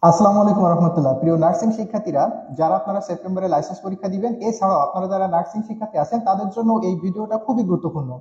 আসসালামু আলাইকুম রহমতুল্লাহ। প্রিয় নার্সিং শিক্ষার্থীরা, যারা আপনারা সেপ্টেম্বরে লাইসেন্স পরীক্ষা দিবেন, এছাড়াও আপনারা যারা নার্সিং শিক্ষার্থী আছেন তাদের জন্য এই ভিডিওটা খুবই গুরুত্বপূর্ণ।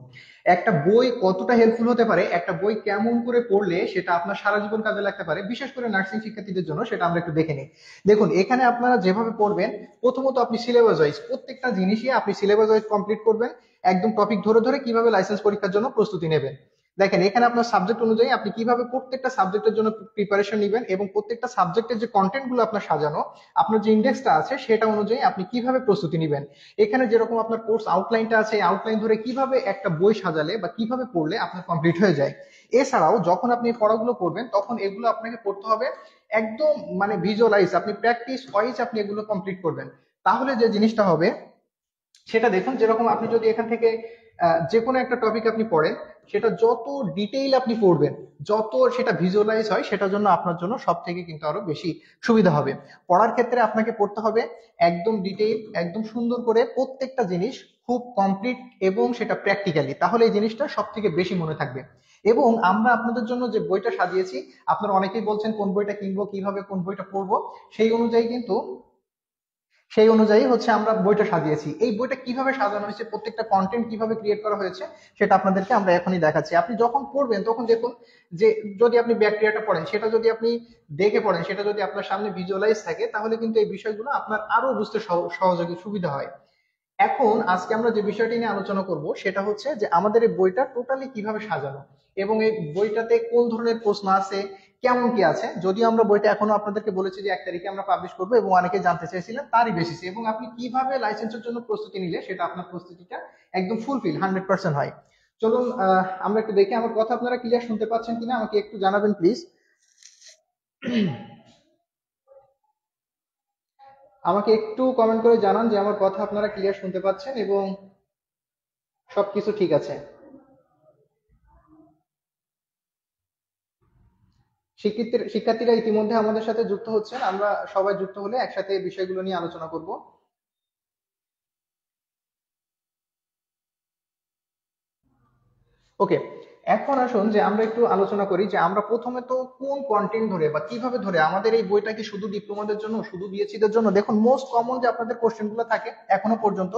একটা বই কতটা হেল্পফুল হতে পারে, একটা বই কেমন করে পড়লে সেটা আপনার সারা জীবন কাজে লাগতে পারে, বিশেষ করে নার্সিং শিক্ষার্থীদের জন্য, সেটা আমরা একটু দেখে নিই। দেখুন, এখানে আপনারা যেভাবে পড়বেন, প্রথমত আপনি সিলেবাস ওয়াইজ প্রত্যেকটা জিনিসই আপনি সিলেবাস ওয়াইজ কমপ্লিট করবেন। একদম টপিক ধরে ধরে কিভাবে লাইসেন্স পরীক্ষার জন্য প্রস্তুতি নেবেন। দেখেন, এখানে আপনার সাবজেক্ট অনুযায়ী আপনি কিভাবে প্রত্যেকটা সাবজেক্টের জন্য প্রিপারেশন নেবেন এবং প্রত্যেকটা সাবজেক্টের যে কন্টেন্ট গুলো আপনার সাজানো, আপনার যে ইন্ডেক্সটা আছে সেটা অনুযায়ী আপনি কিভাবে প্রস্তুতি নেবেন। এখানে যেরকম আপনার কোর্স আউটলাইনটা আছে, আউটলাইন ধরে কিভাবে একটা বই সাজালে বা কিভাবে পড়লে আপনার কমপ্লিট হয়ে যায়। এছাড়াও যখন আপনি পড়াগুলো করবেন তখন এগুলো আপনাকে পড়তে হবে একদম, মানে ভিজুয়ালাইজ, আপনি প্র্যাকটিস ওয়াইজ আপনি এগুলো কমপ্লিট করবেন। তাহলে যে জিনিসটা হবে সেটা দেখুন, যেরকম আপনি যদি এখান থেকে যে কোনো একটা টপিক আপনি পড়েন, সেটা যত ডিটেইল আপনি পড়বেন, যত সেটা ভিজুয়ালাইজ হয়, সেটার জন্য আপনার জন্য সব থেকে কিন্তু আরো বেশি সুবিধা হবে। পড়ার ক্ষেত্রে আপনাকে পড়তে হবে একদম ডিটেইল, একদম সুন্দর করে প্রত্যেকটা জিনিস, খুব কমপ্লিট এবং সেটা প্র্যাকটিক্যালি, তাহলে এই জিনিসটা সব থেকে বেশি মনে থাকবে। এবং আমরা আপনাদের জন্য যে বইটা সাজিয়েছি, আপনারা অনেকেই বলছেন কোন বইটা কিনবো, কিভাবে কোন বইটা পড়বো, সেই অনুযায়ী কিন্তু সেই অনুযায়ী হচ্ছে আমরা বইটা সাজিয়েছি। এই বইটা কিভাবে সাজানো হয়েছে, প্রত্যেকটা কন্টেন্ট কিভাবে ক্রিয়েট করা হয়েছে, সেটা আপনাদেরকে আমরা এখনই দেখাচ্ছি। আপনি যখন পড়বেন তখন দেখুন যে, যদি আপনি ব্যাকটেরিয়াটা পড়েন, সেটা যদি আপনি দেখে পড়েন, সেটা যদি আপনার সামনে ভিজুয়ালাইজ থাকে, তাহলে কিন্তু এই বিষয়গুলো আপনার আরো বুঝতে সহযোগী সুবিধা হয়। এখন আজকে আমরা যে বিষয়টি নিয়ে আলোচনা করব সেটা হচ্ছে যে, আমাদের এই বইটা টোটালি কিভাবে সাজানো এবং এই বইটাতে কোন ধরনের প্রশ্ন আছে, কেমন কি আছে। যদিও আমরা বইটা এখনো আপনাদেরকে বলেছি যে 1 তারিখে আমরা পাবলিশ করবো, এবং অনেকে জানতে চাইছিলেন তারই বেসিসে, এবং আপনি কিভাবে লাইসেন্সের জন্য প্রস্তুতি নিলে সেটা আপনার প্রস্তুতিটা একদম ফুলফিল 100% হয়। চলুন আমরা একটু দেখি আমার কথা আপনারা ক্লিয়ার শুনতে পাচ্ছেন কিনা, আমাকে একটু জানাবেন প্লিজ। আমাকে একটু কমেন্ট করে জানান যে আমার কথা আপনারা ক্লিয়ার শুনতে পাচ্ছেন এবং সবকিছু ঠিক আছে। শিক্ষার্থীরা ইতিমধ্যে আমাদের সাথে যুক্ত হচ্ছেন, আমরা সবাই যুক্ত হলে একসাথে এই বিষয়গুলো নিয়ে আলোচনা করব। ওকে, এখন আসুন যে আমরা একটু আলোচনা করি যে, আমরা প্রথমে তো কোন কন্টেন্ট ধরে বা কিভাবে ধরে আমাদের এই বইটা কি শুধু ডিপ্লোমাদের জন্য, শুধু বিএসসিদের জন্য। দেখুন, মোস্ট কমন যে আপনাদের কোশ্চেন গুলো থাকে এখনো পর্যন্ত,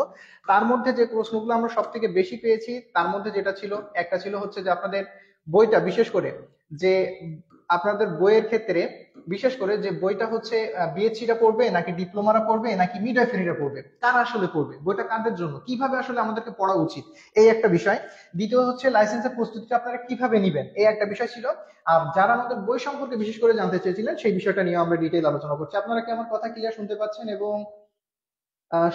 তার মধ্যে যে প্রশ্নগুলো আমরা সব থেকে বেশি পেয়েছি, তার মধ্যে যেটা ছিল, একটা ছিল হচ্ছে যে আপনাদের বইটা, বিশেষ করে যে আপনাদের বইয়ের ক্ষেত্রে, বিশেষ করে যে বইটা হচ্ছে বিএসসিরা পড়বে নাকি ডিপ্লোমারা পড়বে নাকি মিডওয়াইফারিরা পড়বে, কারা আসলে পড়বে, বইটা কাদের জন্য, কিভাবে আসলে আমাদেরকে পড়া উচিত, এই একটা বিষয়। দ্বিতীয় হচ্ছে লাইসেন্সের প্রস্তুতিটা আপনারা কিভাবে নিবেন, এই একটা বিষয় ছিল। আর যারা আমাদের বই সম্পর্কে বিশেষ করে জানতে চেয়েছিলেন, সেই বিষয়টা নিয়ে আমরা ডিটেইল আলোচনা করছি। আপনারা কি আমার কথা ক্লিয়ার শুনতে পাচ্ছেন এবং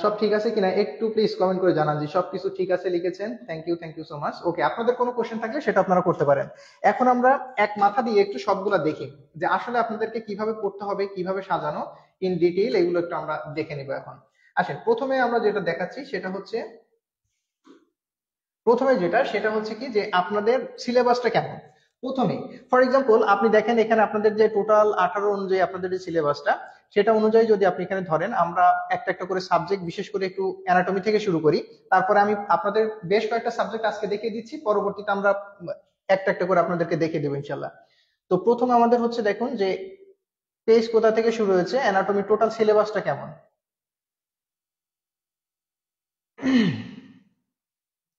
সব ঠিক আছে কিনা একটু প্লিজ কমেন্ট করে জানান যে সবকিছু ঠিক আছে লিখেছেন। Thank you so much. Okay, আপনাদের কোনো কোশ্চেন থাকলে সেটা আপনারা করতে পারেন। এখন আমরা এক মাথা দিয়ে একটু সবগুলা দেখি যে আসলে আপনাদেরকে কিভাবে পড়তে হবে, কিভাবে সাজানো ইন ডিটেইল, এগুলো একটু আমরা দেখে নিব এখন। আসেন, প্রথমে আমরা যেটা দেখাচ্ছি সেটা হচ্ছে, প্রথমে যেটা সেটা হচ্ছে কি যে আপনাদের সিলেবাসটা কেমন। প্রথমে ফর এক্সাম্পল আপনি দেখেন, এখানে আপনাদের যে টোটাল 18 অনুযায়ী আপনাদের যে সিলেবাসটা, সেটা অনুযায়ী যদি আপনি এখানে ধরেন, আমরা একটা একটা করে সাবজেক্ট, বিশেষ করে একটু অ্যানাটমি থেকে শুরু করি। তারপরে আমি আপনাদের বেশ কয়েকটা সাবজেক্ট আজকে দেখিয়ে দিচ্ছি, পরবর্তীতে আমরা একটা একটা করে আপনাদেরকে দেখিয়ে দেবো ইনশাল্লাহ। তো প্রথম আমাদের হচ্ছে, দেখুন যে পেজ কোথা থেকে শুরু হয়েছে, অ্যানাটমি টোটাল সিলেবাসটা কেমন,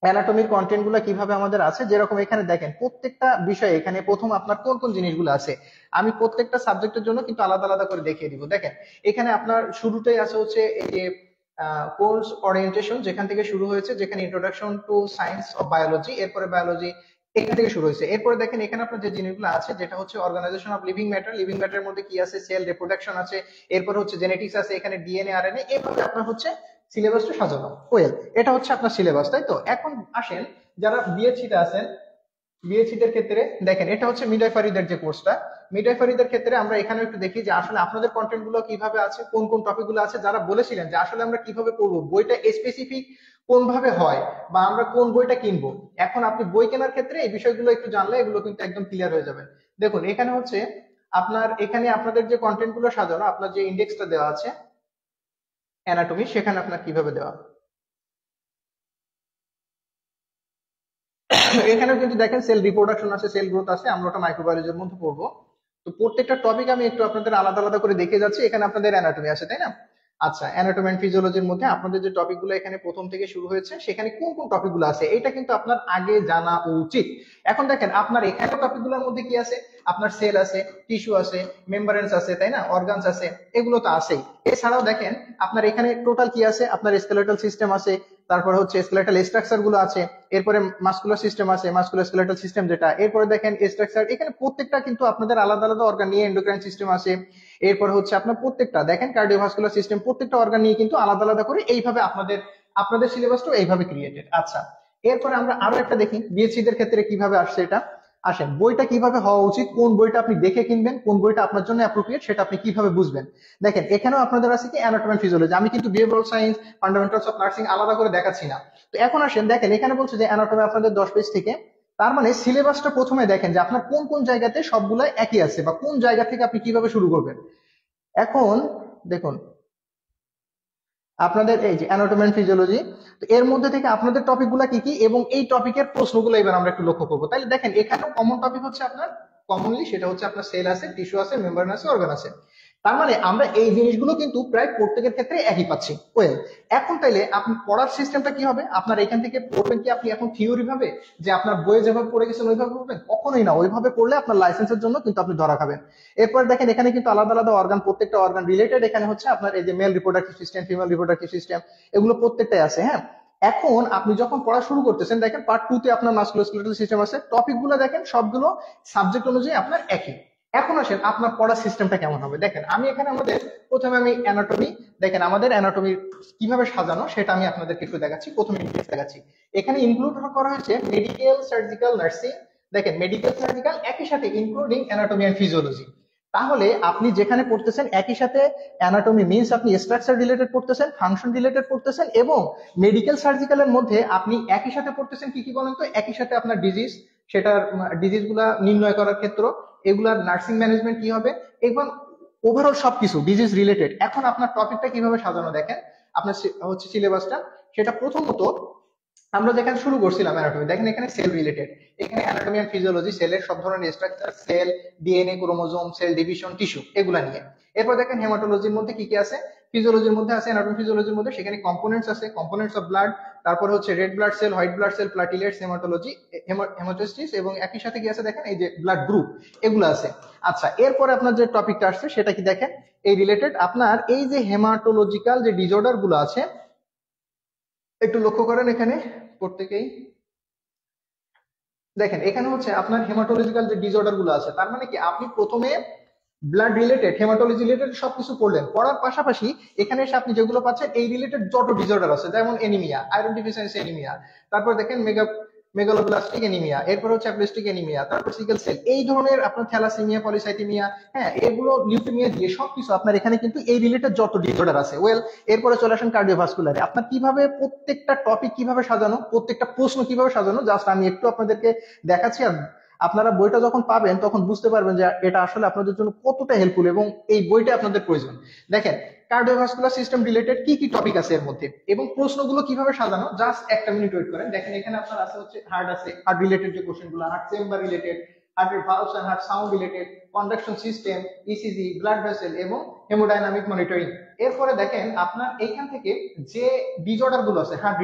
অ্যানাটমির কন্টেন্ট গুলো কিভাবে আমাদের আছে। যেরকম এখানে দেখেন প্রত্যেকটা বিষয়ে এখানে প্রথম আপনার কোন কোন জিনিসগুলো আছে, আমি প্রত্যেকটা সাবজেক্টের জন্য কিন্তু আলাদা আলাদা করে দেখিয়ে দিব। দেখেন, এখানে আপনার শুরুতেই আছে হচ্ছে এই যে কোর্স ওরিয়েন্টেশন, যেখান থেকে শুরু হয়েছে, যেখানে introduction to science of biology, এরপরে বায়োলজি, এখান থেকে শুরু হয়েছে। এরপরে দেখেন এখানে আপনার যে জিনিসগুলো আছে, যেটা হচ্ছে organisation of living matter, living ম্যাটারের মধ্যে কি আছে, সেল রিপ্রোডাকশন আছে, এরপরে হচ্ছে জেনেটিক্স আছে, এখানে ডিএনএ আরএনএ, এভাবে আপনার হচ্ছে সিলেবাসটা সাজানো। ওয়েল, এটা হচ্ছে আপনার সিলেবাস, তাই তো। এখন আসেন, যারা বিএসসিতে আছেন, বিএসসিদের ক্ষেত্রে দেখেন, এটা হচ্ছে মিডওয়াইফারিদের যে কোর্সটা। মিডওয়াইফারিদের ক্ষেত্রে আমরা এখানে একটু দেখি যে আসলে আপনাদের কন্টেন্ট গুলো কিভাবে আছে, কোন কোন টপিক গুলো আছে। যারা বলেছিলেন যে আসলে আমরা কিভাবে পড়বো, বইটা স্পেসিফিক কোন ভাবে হয়, বা আমরা কোন বইটা কিনবো, এখন আপনি বই কেনার ক্ষেত্রে এই বিষয়গুলো একটু জানলে এগুলো কিন্তু একদম ক্লিয়ার হয়ে যাবে। দেখুন, এখানে হচ্ছে আপনার, এখানে আপনাদের যে কন্টেন্ট গুলো সাজানো, আপনার যে ইন্ডেক্সটা দেওয়া আছে অ্যানাটমি, সেখানে আপনার কিভাবে দেওয়া। এখানেও কিন্তু দেখেন সেল রিপ্রোডাকশন আছে, সেল গ্রোথ আছে, আমরা ওটা মাইক্রোবায়োলজির মধ্যে পড়বো। তো প্রত্যেকটা টপিক আমি একটু আপনাদের আলাদা আলাদা করে দেখে যাচ্ছি। এখানে আপনাদের অ্যানাটমি আছে, তাই না? আচ্ছা, অ্যানাটমি এন্ড ফিজিওলজির মধ্যে আপনাদের যে টপিকগুলো এখানে প্রথম থেকে শুরু হয়েছে, সেখানে কোন কোন টপিকগুলো আছে এটা কিন্তু আপনার আগে জানা উচিত। এখন দেখেন আপনার এখানে টপিকগুলোর মধ্যে কি আছে, আপনার সেল আছে, টিস্যু আছে, মেমব্রেনস আছে, তাই না, অর্গানস আছে, এগুলো তো আছেই। এছাড়াও দেখেন আপনার এখানে টোটাল কি আছে, আপনার স্কেলেটাল সিস্টেম আছে, তারপরে হচ্ছে স্কেলেটাল স্ট্রাকচার গুলো আছে, এরপরে মাসকুলার সিস্টেম আছে, মাসকুলার স্কেলেটাল সিস্টেম যেটা, এরপরে দেখেন স্ট্রাকচার, এখানে প্রত্যেকটা কিন্তু আপনাদের আলাদা আলাদা অর্গান নিয়ে এন্ডোক্রাইন সিস্টেম আছে। এরপরে হচ্ছে আপনার প্রত্যেকটা দেখেন কার্ডিওভাস্কুলার সিস্টেম, প্রত্যেকটা অর্গান নিয়ে কিন্তু আলাদা আলাদা করে এইভাবে আপনাদের আপনাদের সিলেবাসটা এইভাবে ক্রিয়েটেড। আচ্ছা, এরপরে আমরা আরো একটা দেখি বিএসসি দের ক্ষেত্রে কিভাবে আসছে এটা। আসেন, বইটা কিভাবে হওয়া উচিত, কোন বইটা আপনি দেখে কিনবেন, কোন বইটা আপনার জন্য অ্যাপ্রোপ্রিয়েট সেটা আপনি কিভাবে বুঝবেন। দেখেন এখানেও আপনাদের আছে কি অ্যানাটমি এন্ড ফিজিওলজি, আমি কিন্তু behavioural science, fundamentals of nursing আলাদা করে দেখাচ্ছি না। তো এখন আসেন দেখেন এখানে বলছে যে অ্যানাটমি আপনাদের 10 পেজ থেকে, তার মানে সিলেবাসটা প্রথমে দেখেন যে আপনার কোন কোন জায়গাতে সবগুলা একই আছে বা কোন জায়গা থেকে আপনি কিভাবে শুরু করবেন। এখন দেখুন আপনাদের এই যে অ্যানাটমি এন্ড ফিজিওলজি, তো এর মধ্যে থেকে আপনাদের টপিকগুলো কি কি এবং এই টপিকের প্রশ্নগুলো এবার আমরা একটু লক্ষ্য করবো। তাহলে দেখেন এখানেও কমন টপিক হচ্ছে আপনার, কমনলি সেটা হচ্ছে আপনার সেল আছে, টিস্যু আছে, মেমব্রেন আছে, অর্গান আছে। তার মানে আমরা এই জিনিসগুলো কিন্তু প্রায় প্রত্যেকের ক্ষেত্রে একই পাচ্ছি। ওয়েল, এখন তাইলে আপনি পড়ার সিস্টেমটা কি হবে, আপনার এখান থেকে পড়বেন কি আপনি এখন থিওরি ভাবে যে আপনার বইয়ে যেভাবে পড়ে গেছেন ওইভাবে পড়বেন? কখনোই না, ওইভাবে পড়লে আপনার লাইসেন্সের জন্য কিন্তু আপনি ধরা খাবেন। এরপর দেখেন এখানে কিন্তু আলাদা আলাদা অর্গান, প্রত্যেকটা অর্গান রিলেটেড, এখানে হচ্ছে আপনার এই যে mail reproductive system, female reproductive system, এগুলো প্রত্যেকটাই আছে। হ্যাঁ, এখন আপনি যখন পড়া শুরু করতেছেন দেখেন পার্ট 2 তে আপনার মাসকুলোস্কেলেটাল সিস্টেম আছে, টপিকগুলো দেখেন সবগুলো সাবজেক্ট অনুযায়ী আপনার একই। এখন আসেন আপনার পড়ার সিস্টেমটা কেমন হবে। দেখেন আমি এখানে আমাদের প্রথমে আমি অ্যানাটমি, দেখেন আমাদের অ্যানাটমি কিভাবে সাজানো সেটা আমি আপনাদেরকে একটু দেখাচ্ছি, প্রথমে ডিটেইলস দেখাচ্ছি। এখানে ইনক্লুড করা হয়েছে মেডিকেল, সার্জিক্যাল, নার্সিং, দেখেন মেডিকেল সার্জিক্যাল একই সাথে ইনক্লুডিং অ্যানাটমি এন্ড ফিজিওলজি। তাহলে আপনি যেখানে পড়তেছেন একই সাথে অ্যানাটমি মিন্স আপনি স্ট্রাকচার রিলেটেড পড়তেছেন, ফাংশন রিলেটেড পড়তেছেন, এবং মেডিকেল সার্জিক্যালের মধ্যে আপনি একই সাথে পড়তেছেন কি কি বলেন তো, একই সাথে আপনার ডিজিজ, সেটার ডিজিজ গুলা নির্ণয় করার ক্ষেত্র, এগুলার নার্সিং ম্যানেজমেন্ট কি হবে, এবং ওভারঅল সবকিছু ডিজিজ রিলেটেড। এখন আপনার টপিকটা কিভাবে সাজানো দেখেন, আপনার হচ্ছে সিলেবাসটা, সেটা প্রথমত আমরা যেখানে শুরু করছিলাম অ্যানাটমি, দেখেন এখানে সেল রিলেটেড, এখানে অ্যানাটমি এন্ড ফিজিওলজি, সেলের সব ধরনের structure, cell, DNA, chromosome, cell division, tissue, এগুলা নিয়ে। এরপর দেখেন হেমাটোলজির মধ্যে কি কি আছে, ফিজিওলজির মধ্যে আছে, অ্যানাটমি ফিজিওলজির মধ্যে সেখানে কম্পোনেন্টস আছে, কম্পোনেন্টস অফ ব্লাড, তারপর হচ্ছে red blood cell, white blood cell, platelets, haematology, haemostasis, এবং একই সাথে কি আছে দেখেন এই যে ব্লাড গ্রুপ, এগুলো আছে। আচ্ছা, এরপরে আপনার যে টপিকটা আসছে সেটা কি দেখেন, এই রিলেটেড আপনার এই যে হেমাটোলজিক্যাল যে ডিসঅর্ডার গুলো আছে, একটু লক্ষ্য করেন এখানে প্রত্যেকেই দেখেন এখানে হচ্ছে আপনার হেমাটোলজিক্যাল যে ডিসঅর্ডার গুলো আছে, তার মানে কি আপনি প্রথমে ব্লাড রিলেটেড, হেমাটোলজি রিলেটেড সবকিছু পড়লেন, পড়ার পাশাপাশি এখানে এসে আপনি যেগুলো পাচ্ছেন এই রিলেটেড যত ডিসঅর্ডার আছে, যেমন এনিমিয়া, আয়রন ডিফিসিয়েন্সি এনিমিয়া, তারপর দেখেন মেগালোব্লাস্টিক এনিমিয়া, এরপর হচ্ছে অ্যাপ্লাস্টিক এনিমিয়া, তারপর সিকেল সেল, এই ধরনের আপনার থ্যালাসেমিয়া, পলিসাইথেমিয়া, হ্যাঁ এগুলো লিউকেমিয়া দিয়ে সবকিছু আপনার এখানে কিন্তু এই রিলেটেড যত ডিসঅর্ডার আছে। ওয়েল, এরপরে চলে আসেন কার্ডিওভাস্কুলারে, আপনার কিভাবে প্রত্যেকটা টপিক কিভাবে সাজানো, প্রত্যেকটা প্রশ্ন কিভাবে সাজানো, জাস্ট আমি একটু আপনাদেরকে দেখাচ্ছি। আর আপনারা বইটা যখন পাবেন তখন বুঝতে পারবেন যে এটা আসলে আপনাদের জন্য কতটা হেল্পফুল এবং এই বইটা আপনাদের প্রয়োজন। দেখেন কার্ডিওভাস্কুলার সিস্টেম রিলেটেড কি কি টপিক আছে এর মধ্যে এবং প্রশ্নগুলো কিভাবে সাজানো, জাস্ট একটা মিনিট ওয়েট করেন। দেখেন এখানে আপনার আছে হচ্ছে হার্ট আছে, হার্ট রিলেটেড যে কোশ্চেনগুলো, হার্ট চেম্বার রিলেটেড, হার্টের valves and heart sound related, conduction system, ECG, blood vessel এবং হেমোডাইনামিক মনিটরিং। এরপরে দেখেন আপনার এইখান থেকে যে ডিসঅর্ডার গুলো আছে হার্ট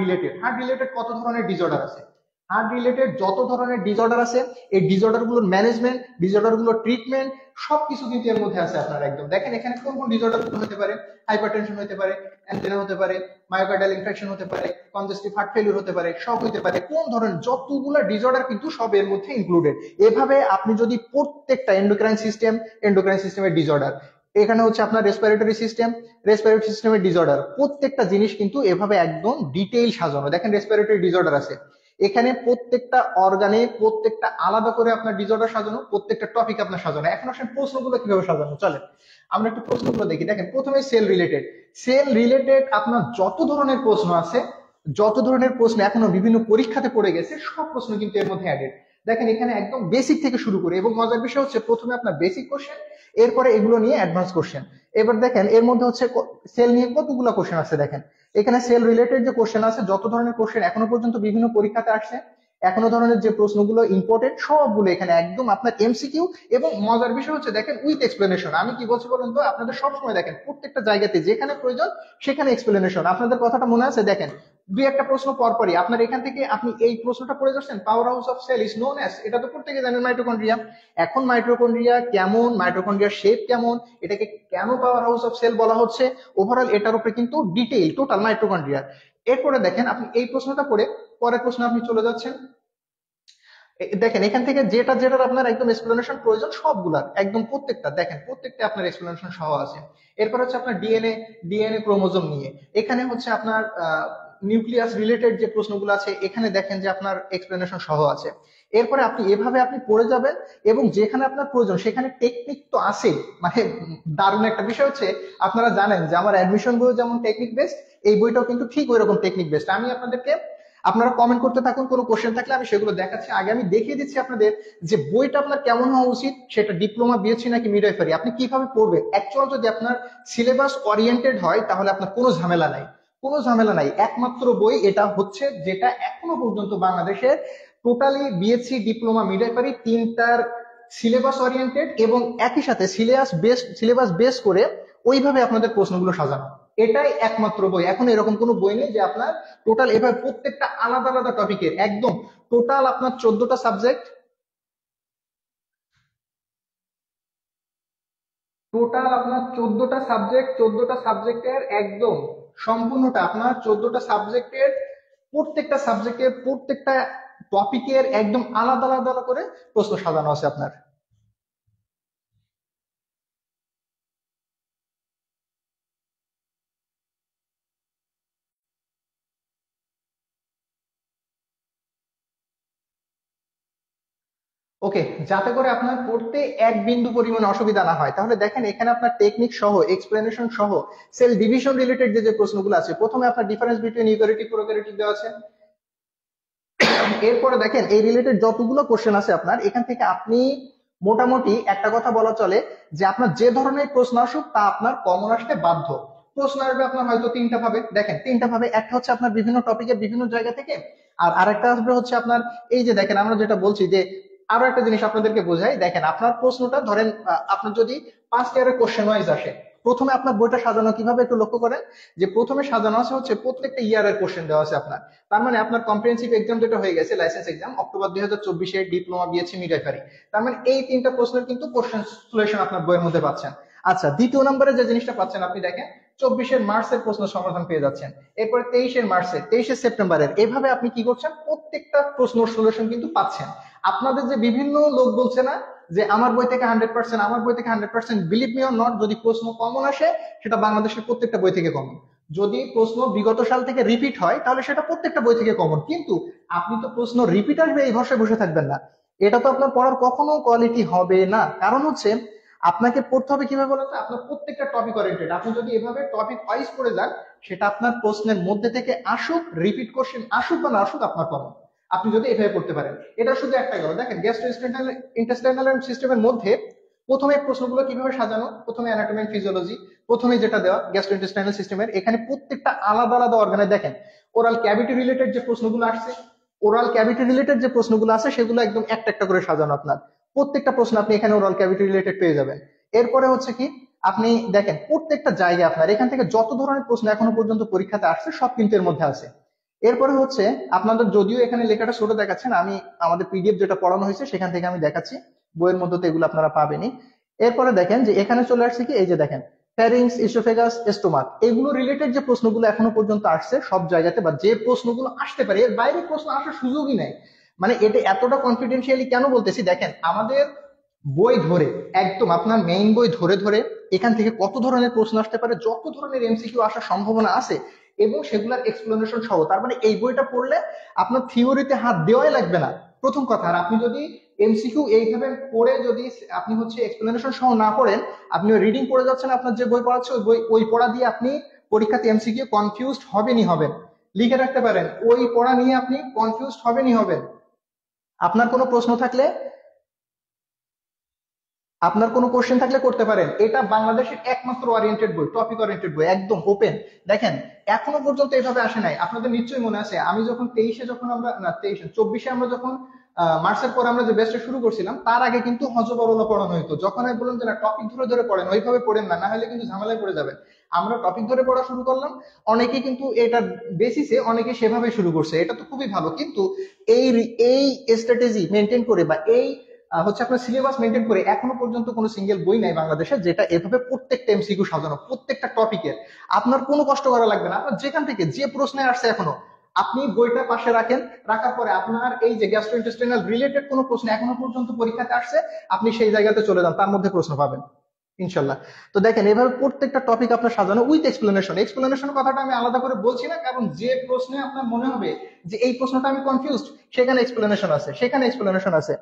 রিলেটেড কত ধরনের ডিসঅর্ডার আছে, হার্ট রিলেটেড যত ধরনের ডিসঅর্ডার আছে, এই ডিসঅর্ডার গুলোর ম্যানেজমেন্ট, ডিসঅর্ডার গুলোর ট্রিটমেন্ট, সবকিছু কিন্তু এর মধ্যে আছে আপনার একদম। দেখেন এখানে কোন কোন ডিসঅর্ডার গুলো হতে পারে, হাইপারটেনশন হতে পারে, অ্যানজিনা হতে পারে, মায়োকার্ডিয়াল ইনফেকশন হতে পারে, কনজেস্টিভ হার্ট ফেলিউর হতে পারে, সব হতে পারে, কোন ধরনের যতগুলো ডিসঅর্ডার কিন্তু সব এর মধ্যে ইনক্লুডেড। এভাবে আপনি যদি প্রত্যেকটা এন্ডোক্রাইন সিস্টেমের ডিসঅর্ডার, এখানে হচ্ছে আপনার রেসপিরেটরি সিস্টেমের ডিসঅর্ডার, প্রত্যেকটা জিনিস কিন্তু এভাবে একদম ডিটেইল সাজানো। দেখেন রেসপিরেটরি ডিসঅর্ডার আছে, এখানে প্রত্যেকটা অর্গানে প্রত্যেকটা আলাদা করে আপনার ডিসঅর্ডার সাজানো, প্রত্যেকটা টপিক আপনার সাজানো। এখন আসেন প্রশ্নগুলো কিভাবে সাজানো, চলেন আমরা একটু প্রশ্নগুলো দেখি। দেখেন প্রথমে সেল রিলেটেড আপনার যত ধরনের প্রশ্ন আছে, যত ধরনের প্রশ্ন এখনো বিভিন্ন পরীক্ষাতে পড়ে গেছে, সব প্রশ্ন কিন্তু এর মধ্যে অ্যাডেড। দেখেন এখানে একদম বেসিক থেকে শুরু করে, এবং মজার বিষয় হচ্ছে প্রথমে আপনার বেসিক কোশ্চেন, এরপরে এগুলো নিয়ে অ্যাডভান্স কোশ্চেন। এবার দেখেন এর মধ্যে হচ্ছে সেল নিয়ে কতগুলো কোশ্চেন আছে। দেখেন এখানে সেল রিলেটেড যে কোশ্চেন আছে, যত ধরনের কোশ্চেন এখনো পর্যন্ত বিভিন্ন পরীক্ষাতে আসছে, এখনো ধরনের যে প্রশ্নগুলো ইম্পর্টেন্ট সবগুলো এখানে একদম আপনার এমসিকিউ। এবং মজার বিষয় হচ্ছে দেখেন উইথ এক্সপ্লেনেশন। আমি কি বলছি বলুন তো, আপনাদের সবসময় দেখেন প্রত্যেকটা জায়গাতে যেখানে প্রয়োজন সেখানে এক্সপ্লেনেশন। আপনাদের কথাটা মনে আছে? দেখেন দুই একটা প্রশ্ন পরপরই আপনার এখান থেকে আপনি এই প্রশ্নটা পড়ে যাচ্ছেন, powerhouse of cell is known as, এটা তো প্রত্যেকে জানেন মাইটোকন্ড্রিয়া। এখন মাইটোকন্ড্রিয়া কেমন, মাইটোকন্ড্রিয়ার শেপ কেমন, এটাকে কেন পাওয়ার হাউস অফ সেল বলা হচ্ছে, ওভারঅল এটার উপরে কিন্তু ডিটেইল টোটাল মাইটোকন্ড্রিয়া। এরপরে দেখেন আপনি এই প্রশ্নটা পড়ে পরের প্রশ্ন আপনি চলে যাচ্ছেন। দেখেন এখান থেকে যেটা যেটার আপনার একদম এক্সপ্লেনেশন প্রয়োজন সবগুলার একদম প্রত্যেকটা দেখেন প্রত্যেকটা আপনার এক্সপ্লেনেশন সহ আছে। এরপর হচ্ছে আপনার ডিএনএ ক্রোমোজোম নিয়ে এখানে হচ্ছে আপনার নিউক্লিয়াস রিলেটেড যে প্রশ্নগুলো আছে এখানে দেখেন যে আপনার এক্সপ্লেনেশন সহ আছে। এরপরে আপনি এভাবে আপনি পড়ে যাবেন এবং যেখানে আপনার প্রয়োজন সেখানে টেকনিক তো আছে। মানে দারুণ একটা বিষয় হচ্ছে আপনারা জানেন যে আমার অ্যাডমিশন বই যেমন টেকনিক বেসড, এই বইটাও কিন্তু ঠিক ওই রকম টেকনিক বেসড। আমি আপনাদেরকে, আপনারা কমেন্ট করতে থাকুন, কোনো কোশ্চেন থাকলে আমি সেগুলো দেখাচ্ছি। আগে আমি দেখিয়ে দিচ্ছি আপনাদের যে বইটা আপনার কেমন হওয়া উচিত, সেটা ডিপ্লোমা বিএসসি নাকি মিডওয়াইফারি, আপনি কিভাবে পড়বেন। অ্যাকচুয়াল যদি আপনার সিলেবাস ওরিয়েন্টেড হয় তাহলে আপনার কোনো ঝামেলা নাই, কোনো ঝামেলা নাই। একমাত্র বই এটা হচ্ছে যেটা এখনো পর্যন্ত বাংলাদেশে টোটালি বিএসসি ডিপ্লোমা মিডওয়াইফারি তিনটার সিলেবাস ওরিয়েন্টেড এবং একই সাথে সিলেবাস বেস করে ওইভাবে আপনাদের প্রশ্নগুলো সাজানো। এটাই একমাত্র বই। এখন এরকম কোনো বই নেই যে আপনার টোটাল এভাবে প্রত্যেকটা আলাদা আলাদা টপিকের একদম টোটাল আপনার 14টা সাবজেক্ট, টোটাল আপনার 14টা সাবজেক্টের একদম সম্পূর্ণটা আপনার 14টা সাবজেক্টের প্রত্যেকটা টপিকের একদম আলাদা আলাদা করে প্রশ্ন সাজানো আছে আপনার। ওকে, যাতে করে আপনার পড়তে এক বিন্দু পরিমাণ অসুবিধা না হয়, তাহলে দেখেন এখানে আপনার টেকনিক সহ এক্সপ্লেনেশন সহ সেল ডিভিশন রিলেটেড যে যে প্রশ্নগুলো আছে, প্রথমে আপনার ডিফারেন্স বিটুইন ইউক্যারিওটিক প্রোক্যারিওটিক দেওয়া আছে। এরপরে দেখেন এই রিলেটেড যতগুলো কোশ্চেন আছে আপনার এখান থেকে আপনি মোটামুটি একটা কথা বলা চলে যে আপনার যে ধরনের প্রশ্ন আসুক তা আপনার কমন আসতে বাধ্য। প্রশ্ন আসবে আপনার হয়তো তিনটা ভাবে, দেখেন তিনটা ভাবে, একটা হচ্ছে আপনার বিভিন্ন টপিকের বিভিন্ন জায়গা থেকে, আর আরেকটা আসবে হচ্ছে আপনার এই যে দেখেন আমরা যেটা বলছি যে আরো একটা জিনিস আপনাদেরকে বোঝাই। দেখেন আপনার প্রশ্নটা ধরেন আপনার যদি ফার্স্ট ইয়ারের কোশ্চেন ওয়াইজ আসে, প্রথমে আপনার বইটা সাজানো কিভাবে একটু লক্ষ্য করেন যে প্রথমে সাজানো আছে হচ্ছে প্রত্যেকটা ইয়ারের কোশ্চেন দেওয়া আছে আপনার। তার মানে আপনার কম্প্রিহেন্সিভ এক্সাম যেটা হয়ে গেছে লাইসেন্স এক্সাম অক্টোবর 2024-এ, ডিপ্লোমা বিএসসি মিডওয়াইফারি, তার মানে এই তিনটা প্রশ্নের কিন্তু কোশ্চেন সলিউশন আপনার বইয়ের মধ্যে পাচ্ছেন। আচ্ছা, দ্বিতীয় নম্বরে যে জিনিসটা পাচ্ছেন আপনি দেখেন 24-এর মার্চের প্রশ্ন সমাধান পেয়ে যাচ্ছেন। এরপরে 23-এর মার্চের, 23-এর সেপ্টেম্বরের, এইভাবে আপনি কি করছেন প্রত্যেকটা প্রশ্ন সলিউশন কিন্তু পাচ্ছেন। আপনাদের যে বিভিন্ন লোক বলছে না যে আমার বই থেকে 100%, আমার বই থেকে 100%, বিলিভ মি অর নট, যদি প্রশ্ন কমন আসে সেটা বাংলাদেশের প্রত্যেকটা বই থেকে কমন। যদি প্রশ্ন বিগত সাল থেকে রিপিট হয় তাহলে সেটা প্রত্যেকটা বই থেকে কমন। কিন্তু আপনি তো প্রশ্ন রিপিট আসবে এই ভরসায় বসে থাকবেন না, এটা তো আপনার পড়ার কখনো কোয়ালিটি হবে না। কারণ হচ্ছে আপনাকে পড়তে হবে কিভাবে বলতে, আপনার প্রত্যেকটা টপিক ওরিয়েন্টেড। আপনি যদি এভাবে টপিক ওয়াইজ পড়ে যান সেটা আপনার প্রশ্নের মধ্যে থেকে আসুক, রিপিট কোশ্চেন আসুক বা না আসুক আপনার কমন, আপনি যদি এভাবে পড়তে পারেন। এটা শুধু একটা গেল। দেখেন গ্যাস্ট্রোইন্টেস্টাইনাল সিস্টেমের মধ্যে প্রথমে প্রশ্নগুলো কিভাবে সাজানো, প্রথমে অ্যানাটমি এন্ড ফিজিওলজি, প্রথমে যেটা দেওয়া গ্যাস্ট্রোইন্টেস্টাইনাল সিস্টেমের, এখানে প্রত্যেকটা আলাদা আলাদা অর্গানে দেখেন ওরাল ক্যাভিটি রিলেটেড যে প্রশ্নগুলো আসছে, ওরাল ক্যাভিটি রিলেটেড যে প্রশ্নগুলো আছে সেগুলো একদম একটা একটা করে সাজানো আপনার। প্রত্যেকটা প্রশ্ন আপনি এখানে ওরাল ক্যাভিটি রিলেটেড পেয়ে যাবেন। এরপরে হচ্ছে কি আপনি দেখেন প্রত্যেকটা জায়গায় আপনার এখান থেকে যত ধরনের প্রশ্ন এখনো পর্যন্ত পরীক্ষাতে আসছে সব কিন্তু এর মধ্যে আছে। এরপরে হচ্ছে আপনাদের, যদিও এখানে লেখাটা ছোট দেখাচ্ছেন, আমি আমাদের পিডিএফ যেটা পড়ানো হয়েছে সেখান থেকে আমি দেখাচ্ছি, বইয়ের মধ্যে তো এগুলো আপনারা পাবেনই। এরপরে দেখেন যে এখানে চলে আসছে কি, এই যে দেখেন ফ্যারিংস, ইসোফেগাস, স্টোমাক, এগুলো রিলেটেড যে প্রশ্নগুলো এখনো পর্যন্ত আসছে সব জায়গাতে, বা যে প্রশ্নগুলো আসতে পারে এর বাইরে প্রশ্ন আসার সুযোগই নাই। মানে এটা এতটা কনফিডেন্সিয়ালি কেন বলতেছি, দেখেন আমাদের বই ধরে একদম আপনার মেইন বই ধরে ধরে এখান থেকে কত ধরনের প্রশ্ন আসতে পারে, যত ধরনের এমসিকিউ আসার সম্ভাবনা আছে এবং সেগুলোর এক্সপ্লেনেশন সহ। তার মানে এই বইটা পড়লে আপনার থিওরিতে হাত দেওয়াই লাগবে না, প্রথম কথা। আর আপনি যদি এমসিকিউ এইভাবে পড়ে যদি আপনি হচ্ছে এক্সপ্লেনেশন সহ না পড়েন, আপনি রিডিং পড়ে যাচ্ছেন, আপনার যে বই পড়াচ্ছে ওই পড়া দিয়ে আপনি পরীক্ষাতে এমসিকিউ কনফিউজড হবেনই হবেন। লিখে রাখতে পারেন, ওই পড়া নিয়ে আপনি কনফিউজড হবেনই হবেন। আপনার কোনো প্রশ্ন থাকলে আপনার কোনো কোশ্চেন থাকলে করতে পারেন। এটা বাংলাদেশের একমাত্র ওরিয়েন্টেড বই, টপিক ওরিয়েন্টেড বই, একদম ওপেন। দেখেন এখনো পর্যন্ত এভাবে আসে নাই। আপনাদের নিশ্চয়ই মনে আছে আমি যখন 23-এ, যখন আমরা না 23 24-এ আমরা যখন মার্চের পর আমরা যে ব্যাচটা শুরু করছিলাম, তার আগে কিন্তু হজবরল পড়ানো হতো। যখন আমি বললাম যে না, টপিক ধরে ধরে পড়েন, ওইভাবে পড়েন না, না হলে কিন্তু ঝামেলায় পড়ে যাবেন। আমরা টপিক ধরে পড়া শুরু করলাম, অনেকে কিন্তু এটার বেসিসে অনেকে সেভাবে শুরু করছে, এটা তো খুবই ভালো। কিন্তু এই এই স্ট্র্যাটেজি মেনটেন করে বা এই হচ্ছে আপনার সিলেবাস মেনটেন করে এখনো পর্যন্ত কোনো সিঙ্গেল বই নাই বাংলাদেশে যেটা এভাবে প্রত্যেকটা এমসিকিউ সাজানো, প্রত্যেকটা টপিকের। আপনার কোনো কষ্ট করা লাগবে না, আপনার যেখান থেকে যে প্রশ্নে আসছে এখনো আপনি বইটা পাশে রাখেন, রাখার পরে আপনার এই যে গ্যাস্ট্রোইন্টেস্টাইনাল রিলেটেড কোনো প্রশ্ন এখনো পর্যন্ত পরীক্ষাতে আসছে, আপনি সেই জায়গাতে চলে যান, তার মধ্যে প্রশ্ন পাবেন ইনশাল্লাহ। তো দেখেন এভাবে প্রত্যেকটা টপিক আপনার সাজানো উইথ এক্সপ্লেনেশন। এক্সপ্লেনেশন কথাটা আমি আলাদা করে বলছি না, কারণ যে প্রশ্নে আপনার মনে হবে যে এই প্রশ্নটা আমি কনফিউজড, সেখানে এক্সপ্লেনেশন আছে, সেখানে এক্সপ্লেনেশন আছে।